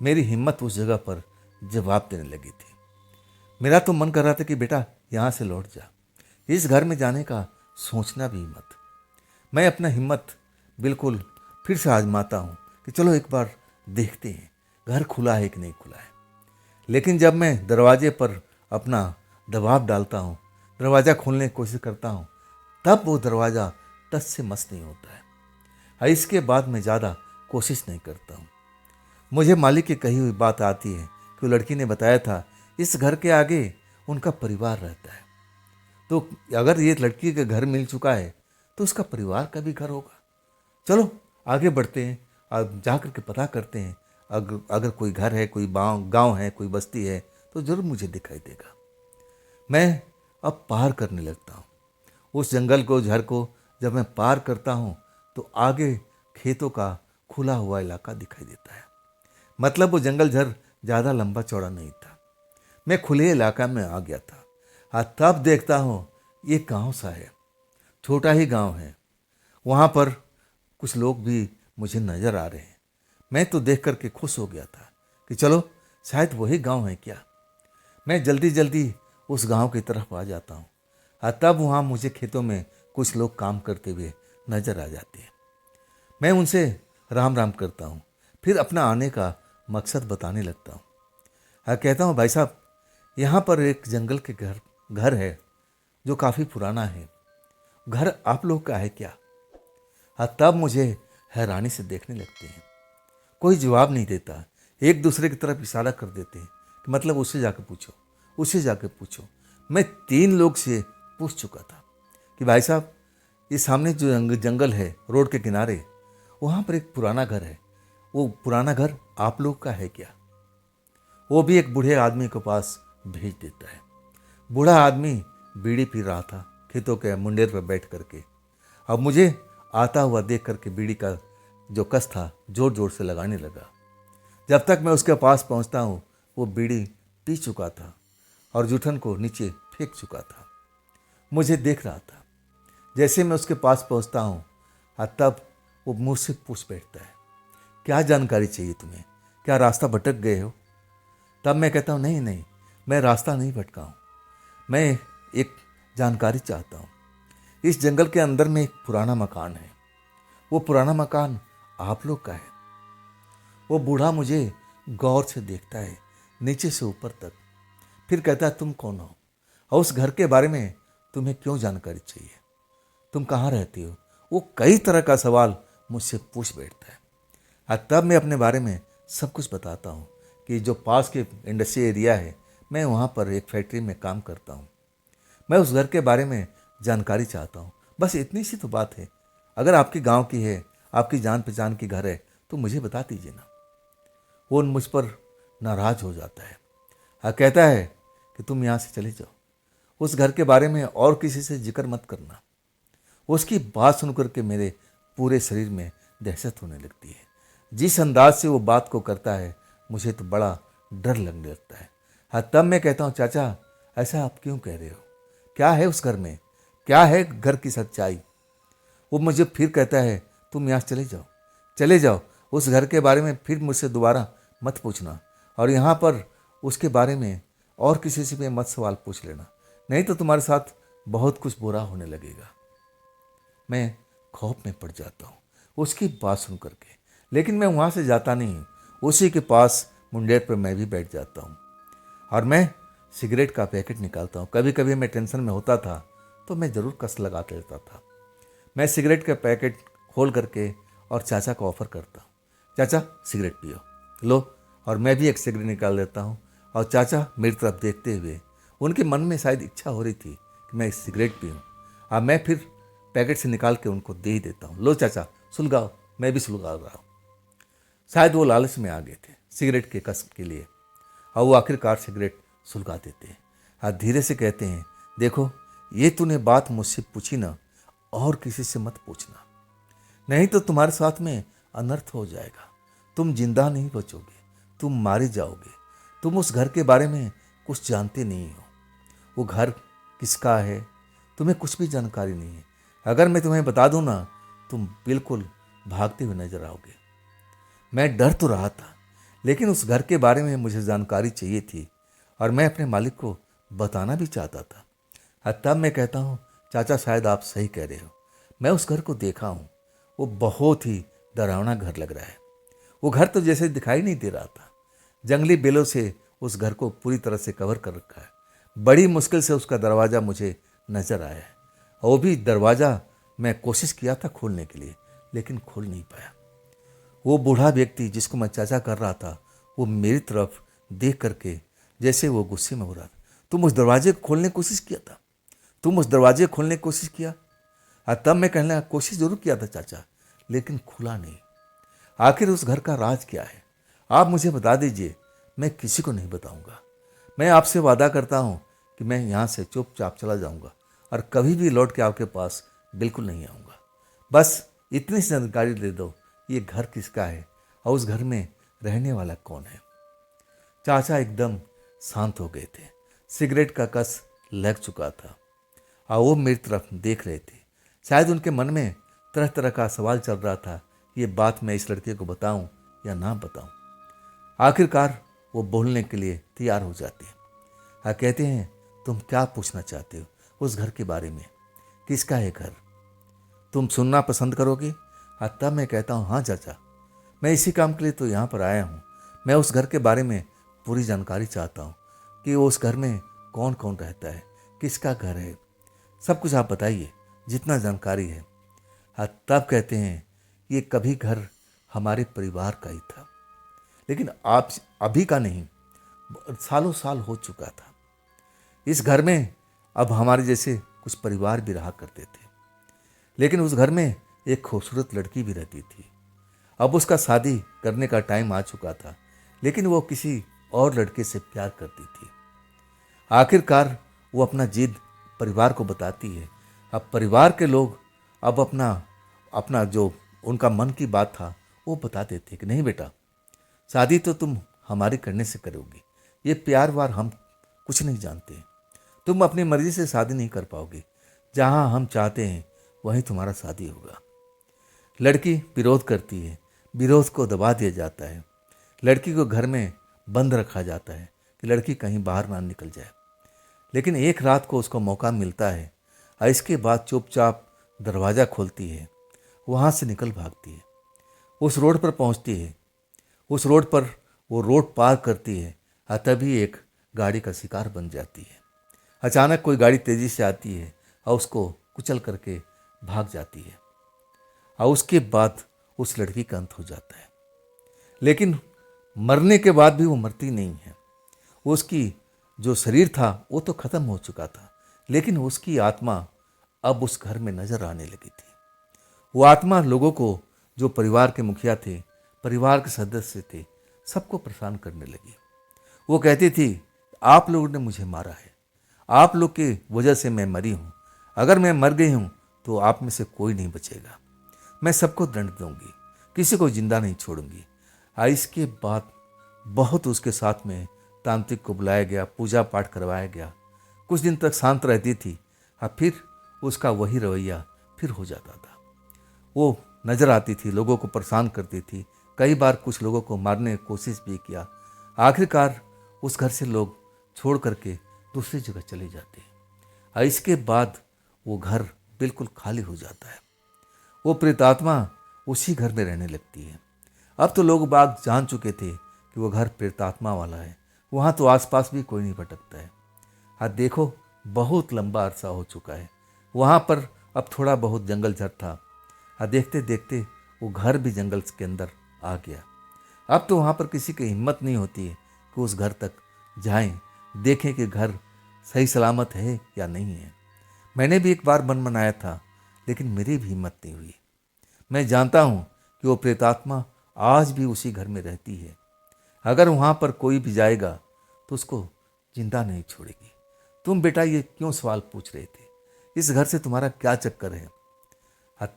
मेरी हिम्मत उस जगह पर जवाब देने लगी थी। मेरा तो मन कर रहा था कि बेटा यहाँ से लौट जा, इस घर में जाने का सोचना भी मत। मैं अपना हिम्मत बिल्कुल फिर से आजमाता हूँ कि चलो एक बार देखते हैं घर खुला है कि नहीं खुला है। लेकिन जब मैं दरवाजे पर अपना दबाव डालता हूँ, दरवाज़ा खोलने की कोशिश करता हूँ, तब वो दरवाज़ा टस से मस नहीं होता है। और इसके बाद मैं ज़्यादा कोशिश नहीं करता हूँ। मुझे मालिक की कही हुई बात आती है कि वो लड़की ने बताया था इस घर के आगे उनका परिवार रहता है। तो अगर ये लड़की का घर मिल चुका है तो उसका परिवार का भी घर होगा। चलो आगे बढ़ते हैं, अब जा कर के पता करते हैं। अगर कोई घर है, कोई गांव है, कोई बस्ती है, तो ज़रूर मुझे दिखाई देगा। मैं अब पार करने लगता हूँ उस जंगल को, झर को। जब मैं पार करता हूँ तो आगे खेतों का खुला हुआ इलाका दिखाई देता है। मतलब वो जंगल झर ज़्यादा लंबा चौड़ा नहीं था। मैं खुले इलाका में आ गया था। तब देखता हूँ ये गांव सा है, छोटा ही गांव है। वहाँ पर कुछ लोग भी मुझे नज़र आ रहे हैं। मैं तो देख करके खुश हो गया था कि चलो शायद वही गांव है क्या। मैं जल्दी जल्दी उस गांव की तरफ आ जाता हूँ। तब वहाँ मुझे खेतों में कुछ लोग काम करते हुए नज़र आ जाते हैं। मैं उनसे राम राम करता हूँ, फिर अपना आने का मकसद बताने लगता हूँ। कहता हूँ भाई साहब, यहाँ पर एक जंगल के घर है जो काफ़ी पुराना है। घर आप लोग का है क्या? तब मुझे हैरानी से देखने लगते हैं। कोई जवाब नहीं देता, एक दूसरे की तरफ इशारा कर देते हैं कि मतलब उससे जाकर पूछो, उससे जाकर पूछो। मैं 3 लोग से पूछ चुका था कि भाई साहब, ये सामने जो जंगल है रोड के किनारे, वहाँ पर एक पुराना घर है, वो पुराना घर आप लोग का है क्या? वो भी एक बूढ़े आदमी के पास भेज देता है। बूढ़ा आदमी बीड़ी पी रहा था खेतों के मुंडेर पर बैठ करके। अब मुझे आता हुआ देख करके बीड़ी का जो कस था जोर जोर से लगाने लगा। जब तक मैं उसके पास पहुंचता हूं, वो बीड़ी पी चुका था और जूठन को नीचे फेंक चुका था। मुझे देख रहा था। जैसे मैं उसके पास पहुंचता हूं, तब वो मुझसे पूछ बैठता है, क्या जानकारी चाहिए तुम्हें? क्या रास्ता भटक गए हो? तब मैं कहता हूँ, नहीं नहीं, मैं रास्ता नहीं भटका हूँ, मैं एक जानकारी चाहता हूँ। इस जंगल के अंदर में एक पुराना मकान है, वो पुराना मकान आप लोग का है। वो बूढ़ा मुझे गौर से देखता है, नीचे से ऊपर तक, फिर कहता है, तुम कौन हो और उस घर के बारे में तुम्हें क्यों जानकारी चाहिए? तुम कहाँ रहती हो? वो कई तरह का सवाल मुझसे पूछ बैठता है। तब मैं अपने बारे में सब कुछ बताता हूँ कि जो पास के इंडस्ट्री एरिया है, मैं वहाँ पर एक फैक्ट्री में काम करता हूँ। मैं उस घर के बारे में जानकारी चाहता हूँ। बस इतनी सी तो बात है। अगर आपके गांव की है, आपकी जान पहचान की घर है, तो मुझे बता दीजिए ना। वो मुझ पर नाराज हो जाता है। कहता है कि तुम यहाँ से चले जाओ, उस घर के बारे में और किसी से जिक्र मत करना। उसकी बात सुनकर के मेरे पूरे शरीर में दहशत होने लगती है। जिस अंदाज से वो बात को करता है, मुझे तो बड़ा डर लगने लगता है। तब मैं कहता हूँ, चाचा ऐसा आप क्यों कह रहे हो? क्या है उस घर में? क्या है घर की सच्चाई? वो मुझे फिर कहता है, तुम यहाँ से चले जाओ, चले जाओ, उस घर के बारे में फिर मुझसे दोबारा मत पूछना, और यहाँ पर उसके बारे में और किसी से भी मत सवाल पूछ लेना, नहीं तो तुम्हारे साथ बहुत कुछ बुरा होने लगेगा। मैं खौफ में पड़ जाता हूँ उसकी बात सुन करके, लेकिन मैं वहाँ से जाता नहीं हूँ। उसी के पास मुंडेर पर मैं भी बैठ जाता हूँ और मैं सिगरेट का पैकेट निकालता हूँ। कभी कभी मैं टेंशन में होता था तो मैं ज़रूर कस लगा लेता था। मैं सिगरेट का पैकेट खोल करके और चाचा को ऑफ़र करता हूँ, चाचा सिगरेट पियो, लो। और मैं भी एक सिगरेट निकाल लेता हूँ और चाचा मेरी तरफ देखते हुए, उनके मन में शायद इच्छा हो रही थी कि मैं सिगरेट पीऊँ। अब मैं फिर पैकेट से निकाल के उनको दे ही देता हूँ, लो चाचा सुलगाओ, मैं भी सुलगा रहा हूँ। शायद वो लालच में आ गए थे सिगरेट के कस के लिए, और वो आखिरकार सिगरेट सुलगा देते हैं। धीरे से कहते हैं, देखो ये तूने बात मुझसे पूछी ना, और किसी से मत पूछना, नहीं तो तुम्हारे साथ में अनर्थ हो जाएगा। तुम जिंदा नहीं बचोगे, तुम मारे जाओगे। तुम उस घर के बारे में कुछ जानते नहीं हो। वो घर किसका है तुम्हें कुछ भी जानकारी नहीं है। अगर मैं तुम्हें बता दूं ना, तुम बिल्कुल भागते हुए नजर आओगे। मैं डर तो रहा था, लेकिन उस घर के बारे में मुझे जानकारी चाहिए थी और मैं अपने मालिक को बताना भी चाहता था। तब मैं कहता हूँ, चाचा शायद आप सही कह रहे हो, मैं उस घर को देखा हूँ, वो बहुत ही डरावना घर लग रहा है। वो घर तो जैसे दिखाई नहीं दे रहा था, जंगली बेलों से उस घर को पूरी तरह से कवर कर रखा है। बड़ी मुश्किल से उसका दरवाज़ा मुझे नज़र आया है, और वो भी दरवाज़ा मैं कोशिश किया था खोलने के लिए, लेकिन खोल नहीं पाया। वो बूढ़ा व्यक्ति जिसको मैं चाचा कर रहा था, वो मेरी तरफ देख करके जैसे वो गुस्से में हो रहा था, तुम उस दरवाजे को खोलने की कोशिश किया था, तुम उस दरवाजे को खोलने की कोशिश किया? तब मैं कहने लगा, कोशिश जरूर किया था चाचा, लेकिन खुला नहीं। आखिर उस घर का राज क्या है? आप मुझे बता दीजिए, मैं किसी को नहीं बताऊंगा। मैं आपसे वादा करता हूँ कि मैं यहाँ से चुपचाप चला जाऊँगा और कभी भी लौट के आपके पास बिल्कुल नहीं आऊँगा। बस इतनी सी जानकारी दे दो, ये घर किसका है और उस घर में रहने वाला कौन है। चाचा एकदम शांत हो गए थे, सिगरेट का कस लग चुका था और वो मेरी तरफ देख रहे थे। शायद उनके मन में तरह तरह का सवाल चल रहा था, ये बात मैं इस लड़के को बताऊं या ना बताऊं। आखिरकार वो बोलने के लिए तैयार हो जाते हैं। कहते हैं, तुम क्या पूछना चाहते हो उस घर के बारे में? किसका है घर? तुम सुनना पसंद करोगे? तब मैं कहता हूँ, हाँ चाचा, मैं इसी काम के लिए तो यहाँ पर आया हूँ। मैं उस घर के बारे में पूरी जानकारी चाहता हूँ कि उस घर में कौन कौन रहता है, किसका घर है, सब कुछ आप बताइए, जितना जानकारी है। तब कहते हैं ये कभी घर हमारे परिवार का ही था, लेकिन आप अभी का नहीं, सालों साल हो चुका था। इस घर में अब हमारे जैसे कुछ परिवार भी रहा करते थे, लेकिन उस घर में एक खूबसूरत लड़की भी रहती थी। अब उसका शादी करने का टाइम आ चुका था, लेकिन वो किसी और लड़के से प्यार करती थी। आखिरकार वो अपना जिद परिवार को बताती है। अब परिवार के लोग अब अपना अपना जो उनका मन की बात था वो बता देते कि नहीं बेटा, शादी तो तुम हमारी करने से करोगी, ये प्यार वार हम कुछ नहीं जानते, तुम अपनी मर्जी से शादी नहीं कर पाओगे, जहाँ हम चाहते हैं वहीं तुम्हारा शादी होगा। लड़की विरोध करती है, विरोध को दबा दिया जाता है, लड़की को घर में बंद रखा जाता है कि लड़की कहीं बाहर ना निकल जाए। लेकिन एक रात को उसको मौका मिलता है और इसके बाद चुपचाप दरवाज़ा खोलती है, वहाँ से निकल भागती है, उस रोड पर पहुँचती है। उस रोड पर वो रोड पार करती है और तभी एक गाड़ी का शिकार बन जाती है। अचानक कोई गाड़ी तेज़ी से आती है और उसको कुचल करके भाग जाती है और उसके बाद उस लड़की का अंत हो जाता है। लेकिन मरने के बाद भी वो मरती नहीं है। उसकी जो शरीर था वो तो ख़त्म हो चुका था, लेकिन उसकी आत्मा अब उस घर में नजर आने लगी थी। वो आत्मा लोगों को, जो परिवार के मुखिया थे, परिवार के सदस्य थे, सबको परेशान करने लगी। वो कहती थी, आप लोगों ने मुझे मारा है, आप लोग की वजह से मैं मरी हूँ, अगर मैं मर गई हूँ तो आप में से कोई नहीं बचेगा, मैं सबको दंड दूंगी, किसी को जिंदा नहीं छोड़ूंगी। इसके बाद बहुत उसके साथ में तांत्रिक को बुलाया गया, पूजा पाठ करवाया गया। कुछ दिन तक शांत रहती थी और फिर उसका वही रवैया फिर हो जाता था। वो नजर आती थी, लोगों को परेशान करती थी, कई बार कुछ लोगों को मारने की कोशिश भी किया। आखिरकार उस घर से लोग छोड़ करके दूसरी जगह चले जाते हैं और इसके बाद वो घर बिल्कुल खाली हो जाता है। वो प्रेतात्मा उसी घर में रहने लगती है। अब तो लोग बाग जान चुके थे कि वो घर प्रेतात्मा वाला है, वहाँ तो आसपास भी कोई नहीं भटकता है। आज देखो बहुत लंबा अरसा हो चुका है, वहाँ पर अब थोड़ा बहुत जंगल झड़ था और देखते देखते वो घर भी जंगल के अंदर आ गया। अब तो वहाँ पर किसी की हिम्मत नहीं होती है कि उस घर तक जाएं, देखें कि घर सही सलामत है या नहीं है। मैंने भी एक बार मन बनाया था, लेकिन मेरी भी हिम्मत नहीं हुई। मैं जानता हूँ कि वो प्रेतात्मा आज भी उसी घर में रहती है, अगर वहाँ पर कोई भी जाएगा तो उसको जिंदा नहीं छोड़ेगी। तुम बेटा ये क्यों सवाल पूछ रहे थे, इस घर से तुम्हारा क्या चक्कर है?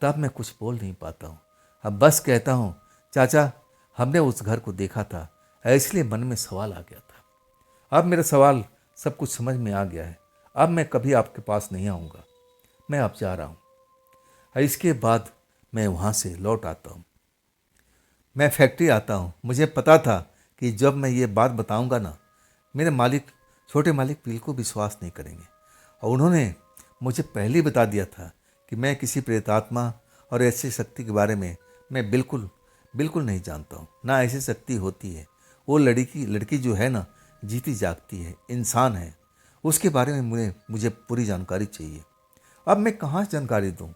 तब मैं कुछ बोल नहीं पाता हूँ, अब बस कहता हूँ, चाचा हमने उस घर को देखा था, इसलिए मन में सवाल आ गया था। अब मेरा सवाल सब कुछ समझ में आ गया है, अब मैं कभी आपके पास नहीं आऊँगा, मैं अब जा रहा हूँ। इसके बाद मैं वहाँ से लौट आता हूँ, मैं फैक्ट्री आता हूँ। मुझे पता था कि जब मैं ये बात बताऊँगा ना, मेरे मालिक, छोटे मालिक बिल्कुल विश्वास नहीं करेंगे, और उन्होंने मुझे पहले ही बता दिया था कि मैं किसी प्रेतात्मा और ऐसी शक्ति के बारे में मैं बिल्कुल बिल्कुल नहीं जानता हूँ, ना ऐसी शक्ति होती है। वो लड़की जो है ना, जीती जागती है, इंसान है, उसके बारे में मुझे पूरी जानकारी चाहिए। अब मैं कहाँ से जानकारी दूँ?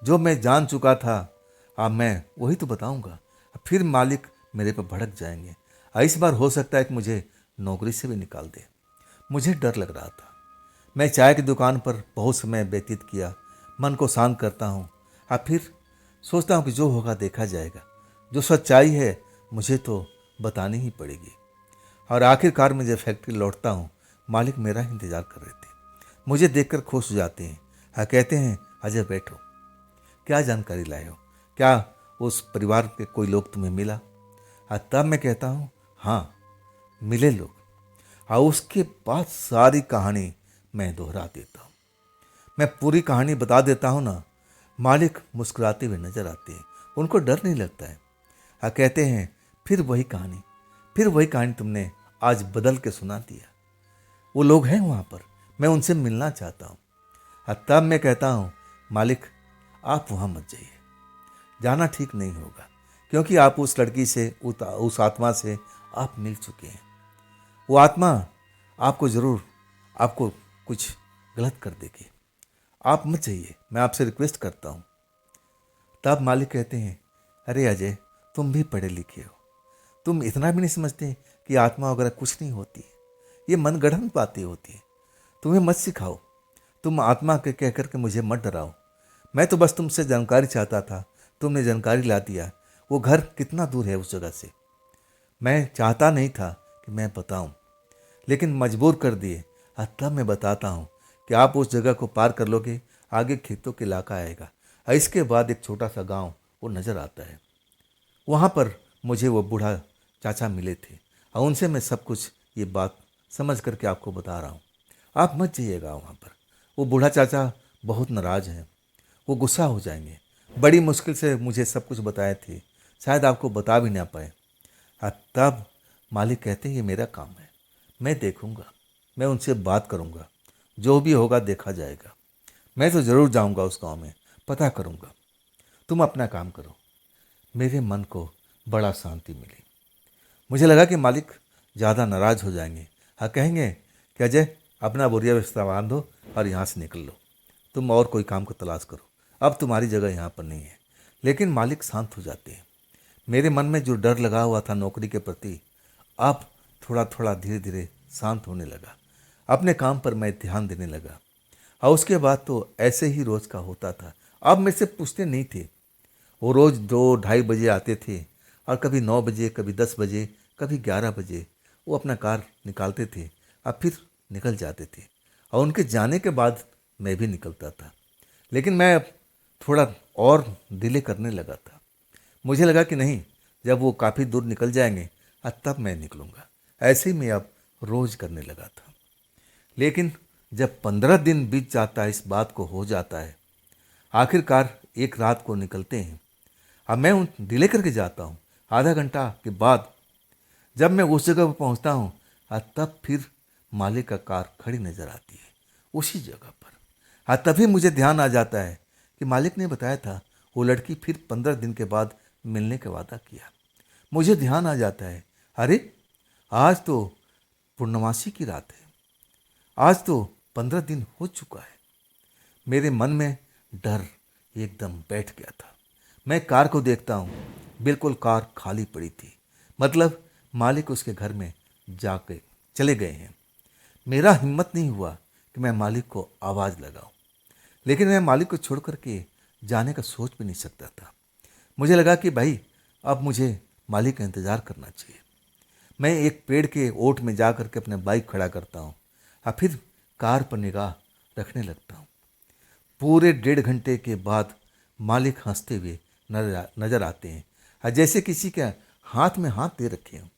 जो मैं जान चुका था अब मैं वही तो बताऊँगा। फिर मालिक मेरे पर भड़क जाएंगे, इस बार हो सकता है कि मुझे नौकरी से भी निकाल दे। मुझे डर लग रहा था। मैं चाय की दुकान पर बहुत समय व्यतीत किया, मन को शांत करता हूँ और फिर सोचता हूँ कि जो होगा देखा जाएगा, जो सच्चाई है मुझे तो बतानी ही पड़ेगी। और आखिरकार मैं जब फैक्ट्री लौटता हूँ, मालिक मेरा इंतज़ार कर रहे थे। मुझे देखकर खुश हो जाते हैं और कहते हैं, अजय बैठो, क्या जानकारी लाए हो, क्या उस परिवार के कोई लोग तुम्हें मिला? तब मैं कहता हूँ, हाँ मिले लोग। और उसके बाद सारी कहानी मैं दोहरा देता हूँ, मैं पूरी कहानी बता देता हूँ ना। मालिक मुस्कुराते हुए नजर आते हैं, उनको डर नहीं लगता है, कहते हैं फिर वही कहानी तुमने आज बदल के सुना दिया। वो लोग हैं वहाँ पर, मैं उनसे मिलना चाहता हूँ। तब मैं कहता हूँ, मालिक आप वहाँ मत जाइए, जाना ठीक नहीं होगा, क्योंकि आप उस लड़की से, उस आत्मा से आप मिल चुके हैं। वो आत्मा आपको ज़रूर आपको कुछ गलत कर देगी, आप मत जाइए, मैं आपसे रिक्वेस्ट करता हूँ। तब मालिक कहते हैं, अरे अजय, तुम भी पढ़े लिखे हो, तुम इतना भी नहीं समझते कि आत्मा वगैरह कुछ नहीं होती, ये मनगढ़ंत बातें होती है, तुम्हें मत सिखाओ, तुम आत्मा के कह करके मुझे मत डराओ। मैं तो बस तुमसे जानकारी चाहता था, तुमने जानकारी ला दिया। वो घर कितना दूर है उस जगह से? मैं चाहता नहीं था कि मैं बताऊं, लेकिन मजबूर कर दिए। तब मैं बताता हूँ कि आप उस जगह को पार कर लोगे, आगे खेतों के इलाका आएगा, और इसके बाद एक छोटा सा गांव वो नज़र आता है। वहाँ पर मुझे वो बूढ़ा चाचा मिले थे, और उनसे मैं सब कुछ ये बात समझ करके आपको बता रहा हूँ। आप मत जाइएगा वहाँ पर, वो बूढ़ा चाचा बहुत नाराज़ हैं, वो गुस्सा हो जाएंगे। बड़ी मुश्किल से मुझे सब कुछ बताए थे, शायद आपको बता भी ना पाए। तब मालिक कहते हैं, ये मेरा काम है, मैं देखूंगा, मैं उनसे बात करूंगा, जो भी होगा देखा जाएगा। मैं तो ज़रूर जाऊंगा उस गांव में, पता करूंगा, तुम अपना काम करो। मेरे मन को बड़ा शांति मिली। मुझे लगा कि मालिक ज़्यादा नाराज़ हो जाएंगे, हाँ कहेंगे कि अजय, अपना बोरिया बिस्तर बांधो और यहाँ से निकल लो, तुम और कोई काम को तलाश करो, अब तुम्हारी जगह यहाँ पर नहीं है। लेकिन मालिक शांत हो जाते हैं। मेरे मन में जो डर लगा हुआ था नौकरी के प्रति, अब थोड़ा थोड़ा धीरे धीरे शांत होने लगा। अपने काम पर मैं ध्यान देने लगा, और उसके बाद तो ऐसे ही रोज़ का होता था। अब मेरे से पूछते नहीं थे। वो रोज़ 2-2:30 बजे आते थे, और कभी 9 बजे, कभी 10 बजे, कभी 11 बजे वो अपना कार निकालते थे, और फिर निकल जाते थे। और उनके जाने के बाद मैं भी निकलता था। लेकिन मैं अब थोड़ा और डिले करने लगा था। मुझे लगा कि नहीं, जब वो काफ़ी दूर निकल जाएंगे तब मैं निकलूँगा। ऐसे ही मैं अब रोज़ करने लगा था। लेकिन जब 15 दिन बीत जाता है, इस बात को हो जाता है, आखिरकार एक रात को निकलते हैं। अब मैं उन डिले करके जाता हूँ। आधा घंटा के बाद जब मैं उस जगह पर पहुँचता हूँ, तब फिर मालिक का कार खड़ी नज़र आती है उसी जगह पर। तभी मुझे ध्यान आ जाता है कि मालिक ने बताया था वो लड़की फिर 15 दिन के बाद मिलने का वादा किया। मुझे ध्यान आ जाता है, अरे आज तो पूर्णमासी की रात है, आज तो 15 दिन हो चुका है। मेरे मन में डर एकदम बैठ गया था। मैं कार को देखता हूँ, बिल्कुल कार खाली पड़ी थी, मतलब मालिक उसके घर में जाके चले गए हैं। मेरा हिम्मत नहीं हुआ कि मैं मालिक को आवाज़ लगाऊं, लेकिन मैं मालिक को छोड़ करके जाने का सोच भी नहीं सकता था। मुझे लगा कि भाई, अब मुझे मालिक का इंतज़ार करना चाहिए। मैं एक पेड़ के ओट में जा करके अपने बाइक खड़ा करता हूँ, और फिर कार पर निगाह रखने लगता हूँ। पूरे 1.5 घंटे के बाद मालिक हंसते हुए नजर आते हैं, और जैसे किसी के हाथ में हाथ दे रखे हों,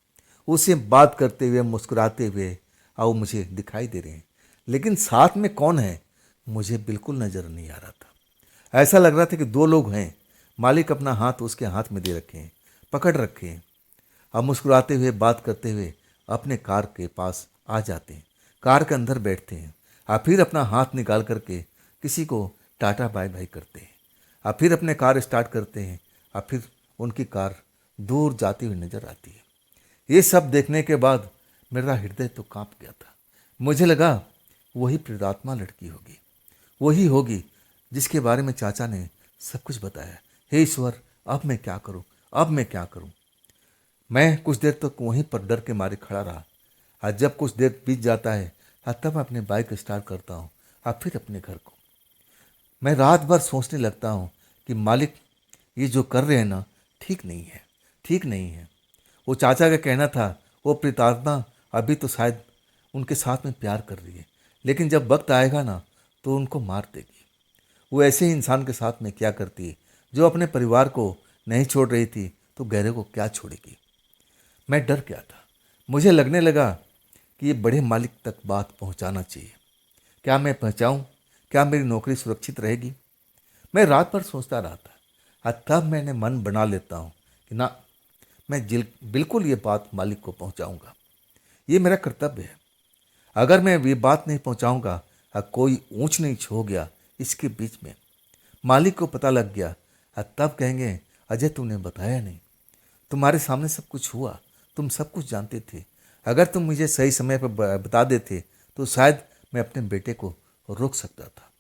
उससे बात करते हुए, मुस्कुराते हुए, और वो मुझे दिखाई दे रहे हैं। लेकिन साथ में कौन है मुझे बिल्कुल नज़र नहीं आ रहा था। ऐसा लग रहा था कि 2 लोग हैं। मालिक अपना हाथ उसके हाथ में दे रखे हैं, पकड़ रखे हैं, और मुस्कुराते हुए, बात करते हुए अपने कार के पास आ जाते हैं, कार के अंदर बैठते हैं, और फिर अपना हाथ निकाल करके किसी को टाटा बाय बाय करते हैं, और फिर अपने कार स्टार्ट करते हैं, और फिर उनकी कार दूर जाती हुई नजर आती है। ये सब देखने के बाद मेरा हृदय तो कांप गया था। मुझे लगा वही प्रेतात्मा लड़की होगी, वही होगी जिसके बारे में चाचा ने सब कुछ बताया। हे ईश्वर, अब मैं क्या करूं, अब मैं क्या करूं। मैं कुछ देर तक वहीं पर डर के मारे खड़ा रहा, और जब कुछ देर बीत जाता है तब अपने बाइक स्टार्ट करता हूँ, और फिर अपने घर को। मैं रात भर सोचने लगता हूँ कि मालिक ये जो कर रहे हैं ना, ठीक नहीं है, ठीक नहीं है। वो चाचा का कहना था वो प्रेतात्मा अभी तो शायद उनके साथ में प्यार कर रही है, लेकिन जब वक्त आएगा ना तो उनको मार देगी। वो ऐसे ही इंसान के साथ में क्या करती है जो अपने परिवार को नहीं छोड़ रही थी, तो गहरे को क्या छोड़ेगी। मैं डर गया था। मुझे लगने लगा कि ये बड़े मालिक तक बात पहुंचाना चाहिए। क्या मैं पहुंचाऊं? क्या मेरी नौकरी सुरक्षित रहेगी? मैं रात भर सोचता रहा था, और तब मैंने मन बना लेता हूं कि ना, मैं बिल्कुल ये बात मालिक को पहुंचाऊंगा। ये मेरा कर्तव्य है। अगर मैं ये बात नहीं पहुंचाऊंगा और कोई ऊंच नीच हो गया इसके बीच में, मालिक को पता लग गया, और तब कहेंगे अजय तुमने बताया नहीं, तुम्हारे सामने सब कुछ हुआ, तुम सब कुछ जानते थे। अगर तुम मुझे सही समय पर बता देते तो शायद मैं अपने बेटे को रोक सकता था।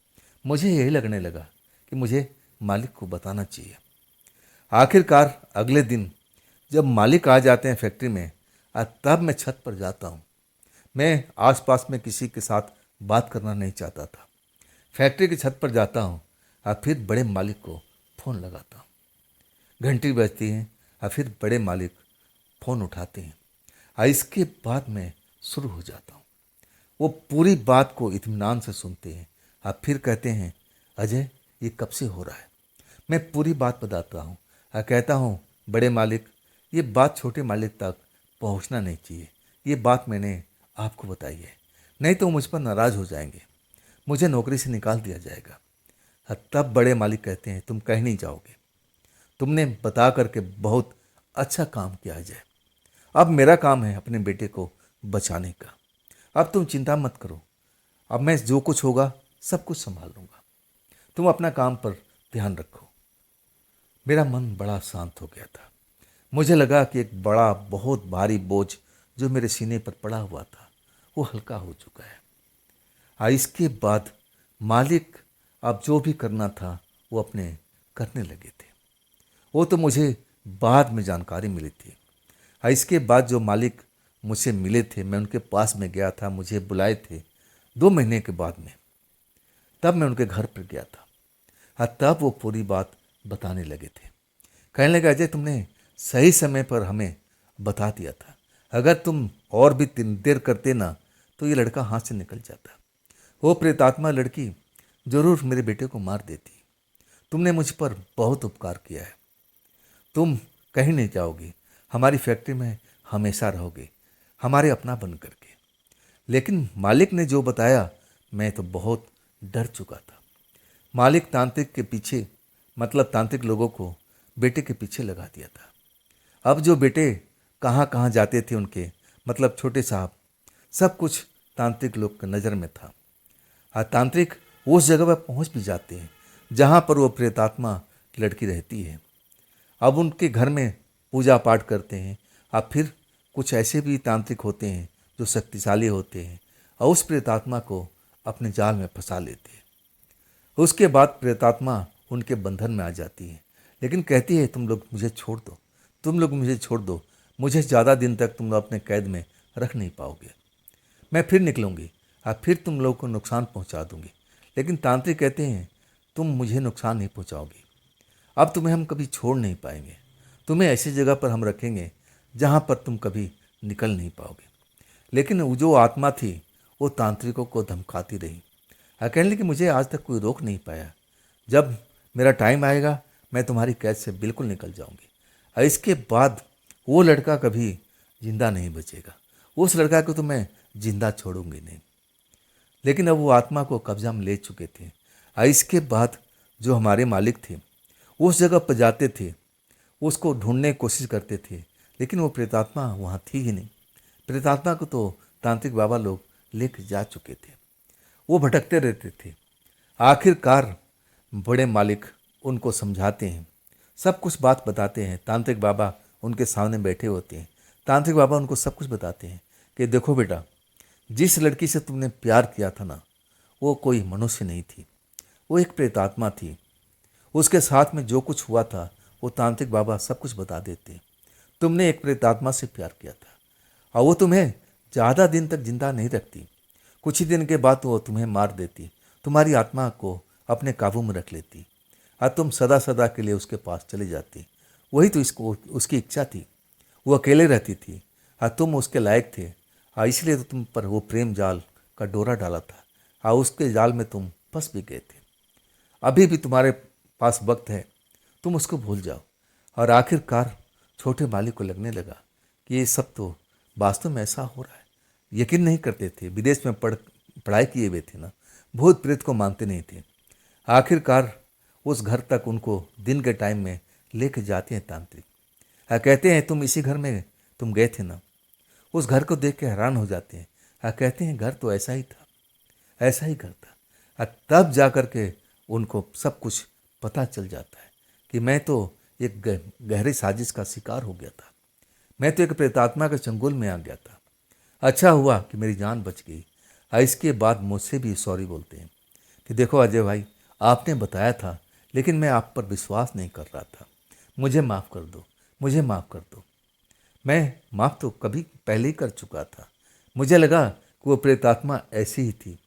मुझे यही लगने लगा कि मुझे मालिक को बताना चाहिए। आखिरकार अगले दिन जब मालिक आ जाते हैं फैक्ट्री में, तब मैं छत पर जाता हूँ। मैं आसपास में किसी के साथ बात करना नहीं चाहता था। फैक्ट्री की छत पर जाता हूँ और फिर बड़े मालिक को फ़ोन लगाता हूँ। घंटी बजती है और फिर बड़े मालिक फ़ोन उठाते हैं और इसके बाद मैं शुरू हो जाता हूँ। वो पूरी बात को इत्मीनान से सुनते हैं और फिर कहते हैं, अजय ये कब से हो रहा है? मैं पूरी बात बताता हूँ और कहता हूँ, बड़े मालिक ये बात छोटे मालिक तक पहुँचना नहीं चाहिए। ये बात मैंने आपको बताई है, नहीं तो मुझ पर नाराज़ हो जाएंगे, मुझे नौकरी से निकाल दिया जाएगा। तब बड़े मालिक कहते हैं, तुम कहीं नहीं जाओगे, तुमने बता करके बहुत अच्छा काम किया अजय। अब मेरा काम है अपने बेटे को बचाने का। अब तुम चिंता मत करो, अब मैं जो कुछ होगा सब कुछ संभाल लूँगा, तुम अपना काम पर ध्यान रखो। मेरा मन बड़ा शांत हो गया था। मुझे लगा कि एक बड़ा बहुत भारी बोझ जो मेरे सीने पर पड़ा हुआ था वो हल्का हो चुका है। इसके बाद मालिक अब जो भी करना था वो अपने करने लगे थे। वो तो मुझे बाद में जानकारी मिली थी। इसके बाद जो मालिक मुझसे मिले थे, मैं उनके पास में गया था, मुझे बुलाए थे 2 महीने के बाद में। तब मैं उनके घर पर गया था और तब वो पूरी बात बताने लगे थे। कहने लगे, अजय तुमने सही समय पर हमें बता दिया था, अगर तुम और भी देर करते ना तो ये लड़का हाथ से निकल जाता। वो प्रेतात्मा लड़की जरूर मेरे बेटे को मार देती। तुमने मुझ पर बहुत उपकार किया है, तुम कहीं नहीं जाओगे, हमारी फैक्ट्री में हमेशा रहोगे, हमारे अपना बन करके। लेकिन मालिक ने जो बताया मैं तो बहुत डर चुका था। मालिक तांत्रिक के पीछे, मतलब तांत्रिक लोगों को बेटे के पीछे लगा दिया था। अब जो बेटे कहाँ कहाँ जाते थे उनके, मतलब छोटे साहब, सब कुछ तांत्रिक लोग की नज़र में था। तांत्रिक उस जगह पर पहुँच भी जाते हैं जहाँ पर वो प्रेतात्मा लड़की रहती है। अब उनके घर में पूजा पाठ करते हैं। अब फिर कुछ ऐसे भी तांत्रिक होते हैं जो शक्तिशाली होते हैं और उस प्रेतात्मा को अपने जाल में फंसा लेते हैं। उसके बाद प्रेतात्मा उनके बंधन में आ जाती है, लेकिन कहती है, तुम लोग मुझे छोड़ दो, तुम लोग मुझे छोड़ दो, मुझे ज़्यादा दिन तक तुम लोग अपने कैद में रख नहीं पाओगे, मैं फिर निकलूँगी और फिर तुम लोग को नुकसान पहुँचा दूँगी। लेकिन तांत्रिक कहते हैं, तुम मुझे नुकसान नहीं पहुँचाओगे, अब तुम्हें हम कभी छोड़ नहीं पाएंगे, तुम्हें ऐसी जगह पर हम रखेंगे जहाँ पर तुम कभी निकल नहीं पाओगे। लेकिन वो जो आत्मा थी वो तांत्रिकों को धमकाती रही। कहने लगी, मुझे आज तक कोई रोक नहीं पाया, जब मेरा टाइम आएगा मैं तुम्हारी कैद से बिल्कुल निकल जाऊंगी और इसके बाद वो लड़का कभी जिंदा नहीं बचेगा, उस लड़का को तो मैं जिंदा छोड़ूंगी नहीं। लेकिन अब वो आत्मा को कब्जा में ले चुके थे और इसके बाद जो हमारे मालिक थे उस जगह पर जाते थे, उसको ढूंढने की कोशिश करते थे, लेकिन वो प्रेतात्मा वहाँ थी ही नहीं। प्रेतात्मा को तो तांत्रिक बाबा लोग लेकर जा चुके थे, वो भटकते रहते थे। आखिरकार बड़े मालिक उनको समझाते हैं, सब कुछ बात बताते हैं। तांत्रिक बाबा उनके सामने बैठे होते हैं। तांत्रिक बाबा उनको सब कुछ बताते हैं कि देखो बेटा, जिस लड़की से तुमने प्यार किया था ना, वो कोई मनुष्य नहीं थी, वो एक प्रेतात्मा थी। उसके साथ में जो कुछ हुआ था वो तांत्रिक बाबा सब कुछ बता देते। तुमने एक प्रेतात्मा से प्यार किया था और वो तुम्हें ज़्यादा दिन तक जिंदा नहीं रखती, कुछ ही दिन के बाद वो तुम्हें मार देती, तुम्हारी आत्मा को अपने काबू में रख लेती और तुम सदा सदा के लिए उसके पास चली जाती। वही तो इसको उसकी इच्छा थी, वो अकेले रहती थी और तुम उसके लायक थे और इसलिए तो तुम पर वो प्रेम जाल का डोरा डाला था और उसके जाल में तुम फंस भी गए थे। अभी भी तुम्हारे पास वक्त है, तुम उसको भूल जाओ। और आखिरकार छोटे मालिक को लगने लगा कि ये सब तो वास्तव में ऐसा हो रहा है। यकीन नहीं करते थे, विदेश में पढ़ाई किए हुए थे ना, भूत प्रेत को मानते नहीं थे। आखिरकार उस घर तक उनको दिन के टाइम में लेके जाते हैं तांत्रिक। कहते हैं, तुम इसी घर में तुम गए थे ना। उस घर को देख के हैरान हो जाते हैं। कहते हैं, घर तो ऐसा ही था, ऐसा ही घर था। तब जा कर के उनको सब कुछ पता चल जाता है कि मैं तो एक गहरी साजिश का शिकार हो गया था, मैं तो एक प्रेतात्मा के चंगुल में आ गया था। अच्छा हुआ कि मेरी जान बच गई। इसके बाद मुझसे भी सॉरी बोलते हैं कि देखो अजय भाई, आपने बताया था लेकिन मैं आप पर विश्वास नहीं कर रहा था, मुझे माफ़ कर दो, मुझे माफ़ कर दो। मैं माफ़ तो कभी पहले ही कर चुका था। मुझे लगा कि वो प्रेतात्मा ऐसी ही थी।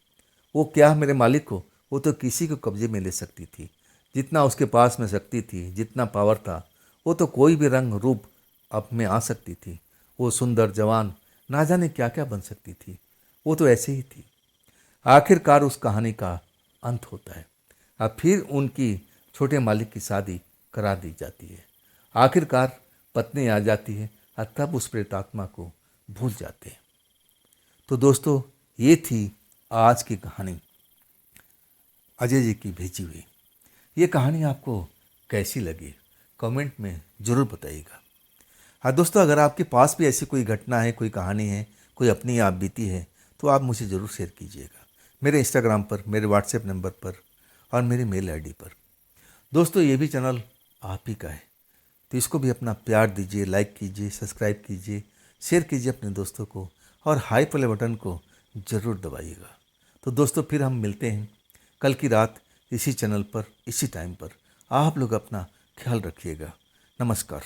वो क्या मेरे मालिक को, वो तो किसी को कब्जे में ले सकती थी। जितना उसके पास में शक्ति थी, जितना पावर था, वो तो कोई भी रंग रूप अब में आ सकती थी। वो सुंदर जवान ना जाने क्या क्या बन सकती थी। वो तो ऐसे ही थी। आखिरकार उस कहानी का अंत होता है। अब फिर उनकी छोटे मालिक की शादी करा दी जाती है। आखिरकार पत्नी आ जाती है और तब उस प्रेतात्मा को भूल जाते हैं। तो दोस्तों, ये थी आज की कहानी, अजय जी की भेजी हुई। ये कहानी आपको कैसी लगी, कमेंट में ज़रूर बताइएगा। हाँ दोस्तों, अगर आपके पास भी ऐसी कोई घटना है, कोई कहानी है, कोई अपनी आप बीती है, तो आप मुझे ज़रूर शेयर कीजिएगा मेरे इंस्टाग्राम पर, मेरे व्हाट्सएप नंबर पर और मेरी मेल आईडी पर। दोस्तों, ये भी चैनल आप ही का है, तो इसको भी अपना प्यार दीजिए, लाइक कीजिए, सब्सक्राइब कीजिए, शेयर कीजिए अपने दोस्तों को और हाई वाले बटन को ज़रूर दबाइएगा। तो दोस्तों, फिर हम मिलते हैं कल की रात इसी चैनल पर, इसी टाइम पर। आप लोग अपना ख्याल रखिएगा। नमस्कार।